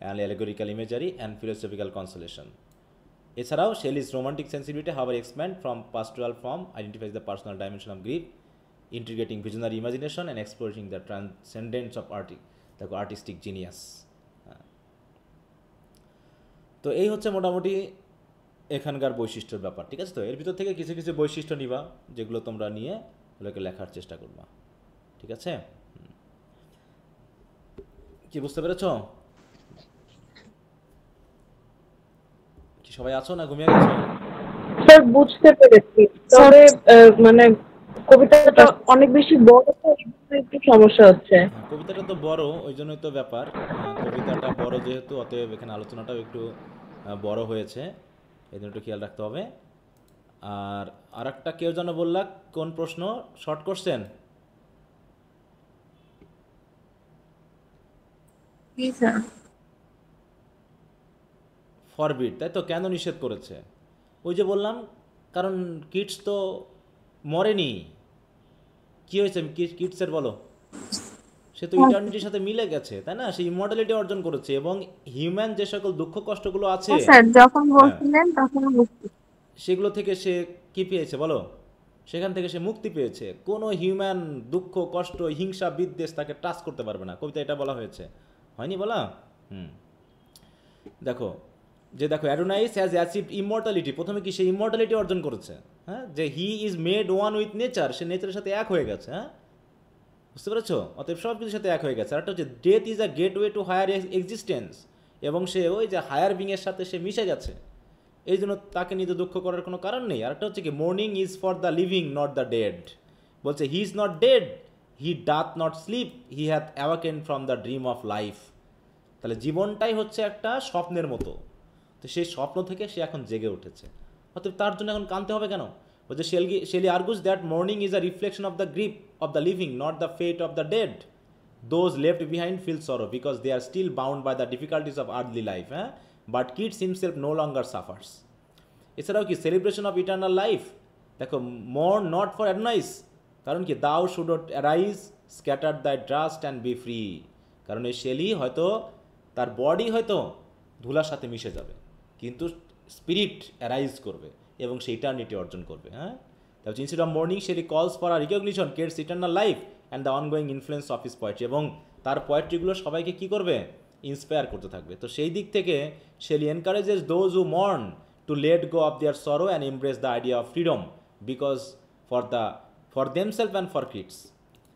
and allegorical imagery and philosophical consolation. এছাড়াও Shelley's romantic sensibility, however expand from pastoral form, identifies the personal dimension of grief, integrating visionary imagination and exploring the transcendence of artistic genius. তো এই হচ্ছে মোটামুটি এখানকার বৈশিষ্ট্যের ব্যাপার, ঠিক আছে। তো এর ভিতর থেকে কিছু কিছু বৈশিষ্ট্য নিবা যেগুলো তোমরা নিয়ে ওগুলোকে লেখার চেষ্টা করবা, ঠিক আছে। কি বুঝতে পেরেছো? সবাই আছো না ঘুমিয়ে গেছো? স্যার বুঝতে পেরেছি, তবে মানে কবিতাটা অনেক বেশি বড় তো একটু সমস্যা হচ্ছে। কবিতাটা তো বড়, ওই জন্যই তো ব্যাপার, কবিতাটা বড় যেহেতু, অতএব এখানে আলোচনাটাও একটু বড় হয়েছে, এই জন্য একটু খেয়াল রাখতে হবে। আর আরেকটা কেউ যেন বললা কোন প্রশ্ন, শর্ট কোশ্চেন। ফরবিড, তাই তো, কেন নিষেধ করেছে? ওই যে বললাম, কারণ কিডস তো মরেনি। কি হয়েছে কিডসের বলো? সে তো ইটার্নিটির সাথে মিলে গেছে, তাই না? সে ইমর্টালিটি অর্জন করেছে, এবং হিউম্যান যে সকল দুঃখ কষ্টগুলো আছে যখন বলছিলেন তখন সেগুলো থেকে সে কি পেয়েছে বলো? সেখান থেকে সে মুক্তি পেয়েছে। কোনো হিউম্যান দুঃখ কষ্ট হিংসা বিদ্বেষ তাকে টাচ করতে পারবে না, কবিতা এটা বলা হয়েছে, হয়নি বলা? দেখো অ্যাডোনাইস হ্যাজ অ্যাচিভড ইমর্টালিটি, প্রথমে কি সে ইমর্টালিটি অর্জন করেছে, হ্যাঁ, যে he is made one with nature, সে নেচারের সাথে এক হয়ে গেছে, হ্যাঁ, বুঝতে পেরেছো? অতএব সব কিছুর সাথে এক হয়ে গেছে। আর একটা হচ্ছে death is a gateway to higher existence, এবং সে ওই যে হায়ার বিংয়ের সাথে সে মিশে গেছে, এই জন্য তাকে নিজে দুঃখ করার কোনো কারণ নেই। আর একটা হচ্ছে কি, mourning is for the living not the dead, বলছে he is not dead, he doth not sleep, he hath awaken from the dream of life. তাহলে জীবনটাই হচ্ছে একটা স্বপ্নের মতো, তো সেই স্বপ্ন থেকে সে এখন জেগে উঠেছে, অতএব তার জন্য এখন কাঁদতে হবে কেন? বলছে Shelley argues that mourning is a reflection of the grief of the living, not the fate of the dead. Those left behind feel sorrow because they are still bound by the difficulties of earthly life, হ্যাঁ, but Keats himself no longer suffers. এছাড়াও কি celebration of eternal life, দেখো মোর্ন not for অ্যাডনাইস, কারণ কি দাও should arise scatter the dust and be free, কারণ এই Shelley হয়তো তার বডি হয়তো ধুলার সাথে মিশে যাবে, কিন্তু স্পিরিট অ্যারাইজ করবে এবং সে ইটার্নিটি অর্জন করবে, হ্যাঁ। তাহলে instead of mourning Shelley calls for a recognition Keats eternal life and the ongoing influence of his poetry, এবং তার পোয়েট্রিগুলো সবাইকে কি করবে? ইন্সপায়ার করতে থাকবে। তো সেই দিক থেকে Shelley encourages those who mourn to let go of their sorrow and embrace the idea of freedom, because for themselves and for kids,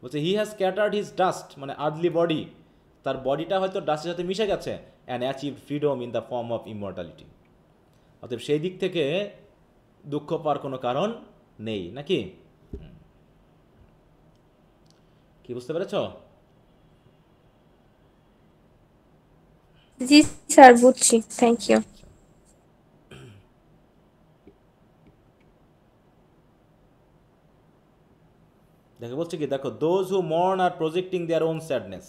বলছে he has scattered his dust, মানে আর্থলি বডি, তার বডিটা হয়তো ডাস্টের সাথে মিশে গেছে, and achieved freedom in the form of immortality। অতএব সেই দিক থেকে দুঃখ পাওয়ার কোনো কারণ নেই, নাকি? কি বুঝতে পেরেছ? জি স্যার, বুঝছি, থ্যাংক ইউ। দেখো বলছে কি, দেখো those who mourn are projecting their own sadness,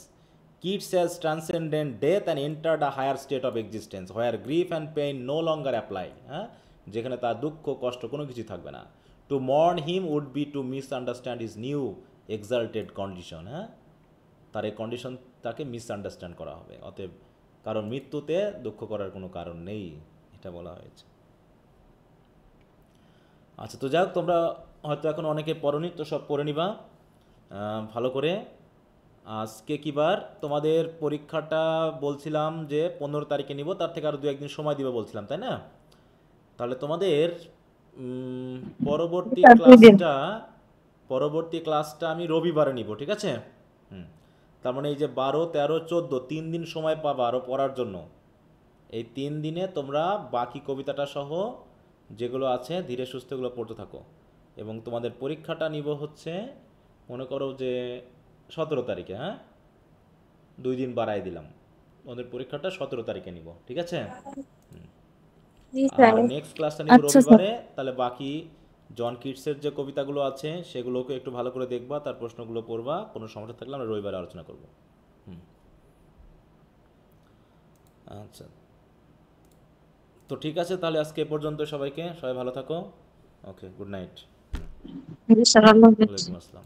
Keats has transcendent death and entered a higher state of existence where grief and pain no longer apply, হ্যাঁ, যেখানে তার দুঃখ কষ্ট কোনো কিছু থাকবে না। To mourn him would be to misunderstand his new exalted condition, হ্যাঁ, তার এই কন্ডিশন তাকে মিসআন্ডারস্ট্যান্ড করা হবে। অতএব কারণ মৃত্যুতে দুঃখ করার কোনো কারণ নেই, এটা বলা হয়েছে। আচ্ছা, তো যাই হোক, তোমরা হয়তো এখন অনেকে পড়নি, তো সব পড়ে নিবা ভালো করে। আজকে কি বার? তোমাদের পরীক্ষাটা বলছিলাম যে 15 তারিখে নিব, তার থেকে আরও 2-1 দিন সময় দিবে বলছিলাম, তাই না? তাহলে তোমাদের পরবর্তী স্যার, 2 দিন। ক্লাসটা আমি রবিবারে নিব, ঠিক আছে? তার মানে এই যে 12, 13, 14 3 দিন সময় পাবা আরও পড়ার জন্য। এই 3 দিনে তোমরা বাকি কবিতাটা সহ যেগুলো আছে ধীরে সুস্থেগুলো পড়তে থাকো। এবং তোমাদের পরীক্ষাটা নিব হচ্ছে মনে করো যে 17 তারিখে, হ্যাঁ 2 দিন বাড়াই দিলাম। তোমাদের পরীক্ষাটা 17 তারিখে নিব, ঠিক আছে? জি আর স্যার। নেক্সট ক্লাসটা নিব আচ্ছা স্যার। রবিবারে। তাহলে বাকি জন কিটসের যে কবিতাগুলো আছে সেগুলোকে একটু ভালো করে দেখবা, তার প্রশ্নগুলো পড়বা। কোনো সমস্যা থাকলে আমরা রবিবারে আলোচনা করব। আচ্ছা, তো ঠিক আছে, তাহলে আজকে এ পর্যন্ত। সবাই ভালো থাকো। ওকে, গুড নাইট। জি স্যার, আল্লাহ হাফেজ। ওয়ালাইকুম আসসালাম।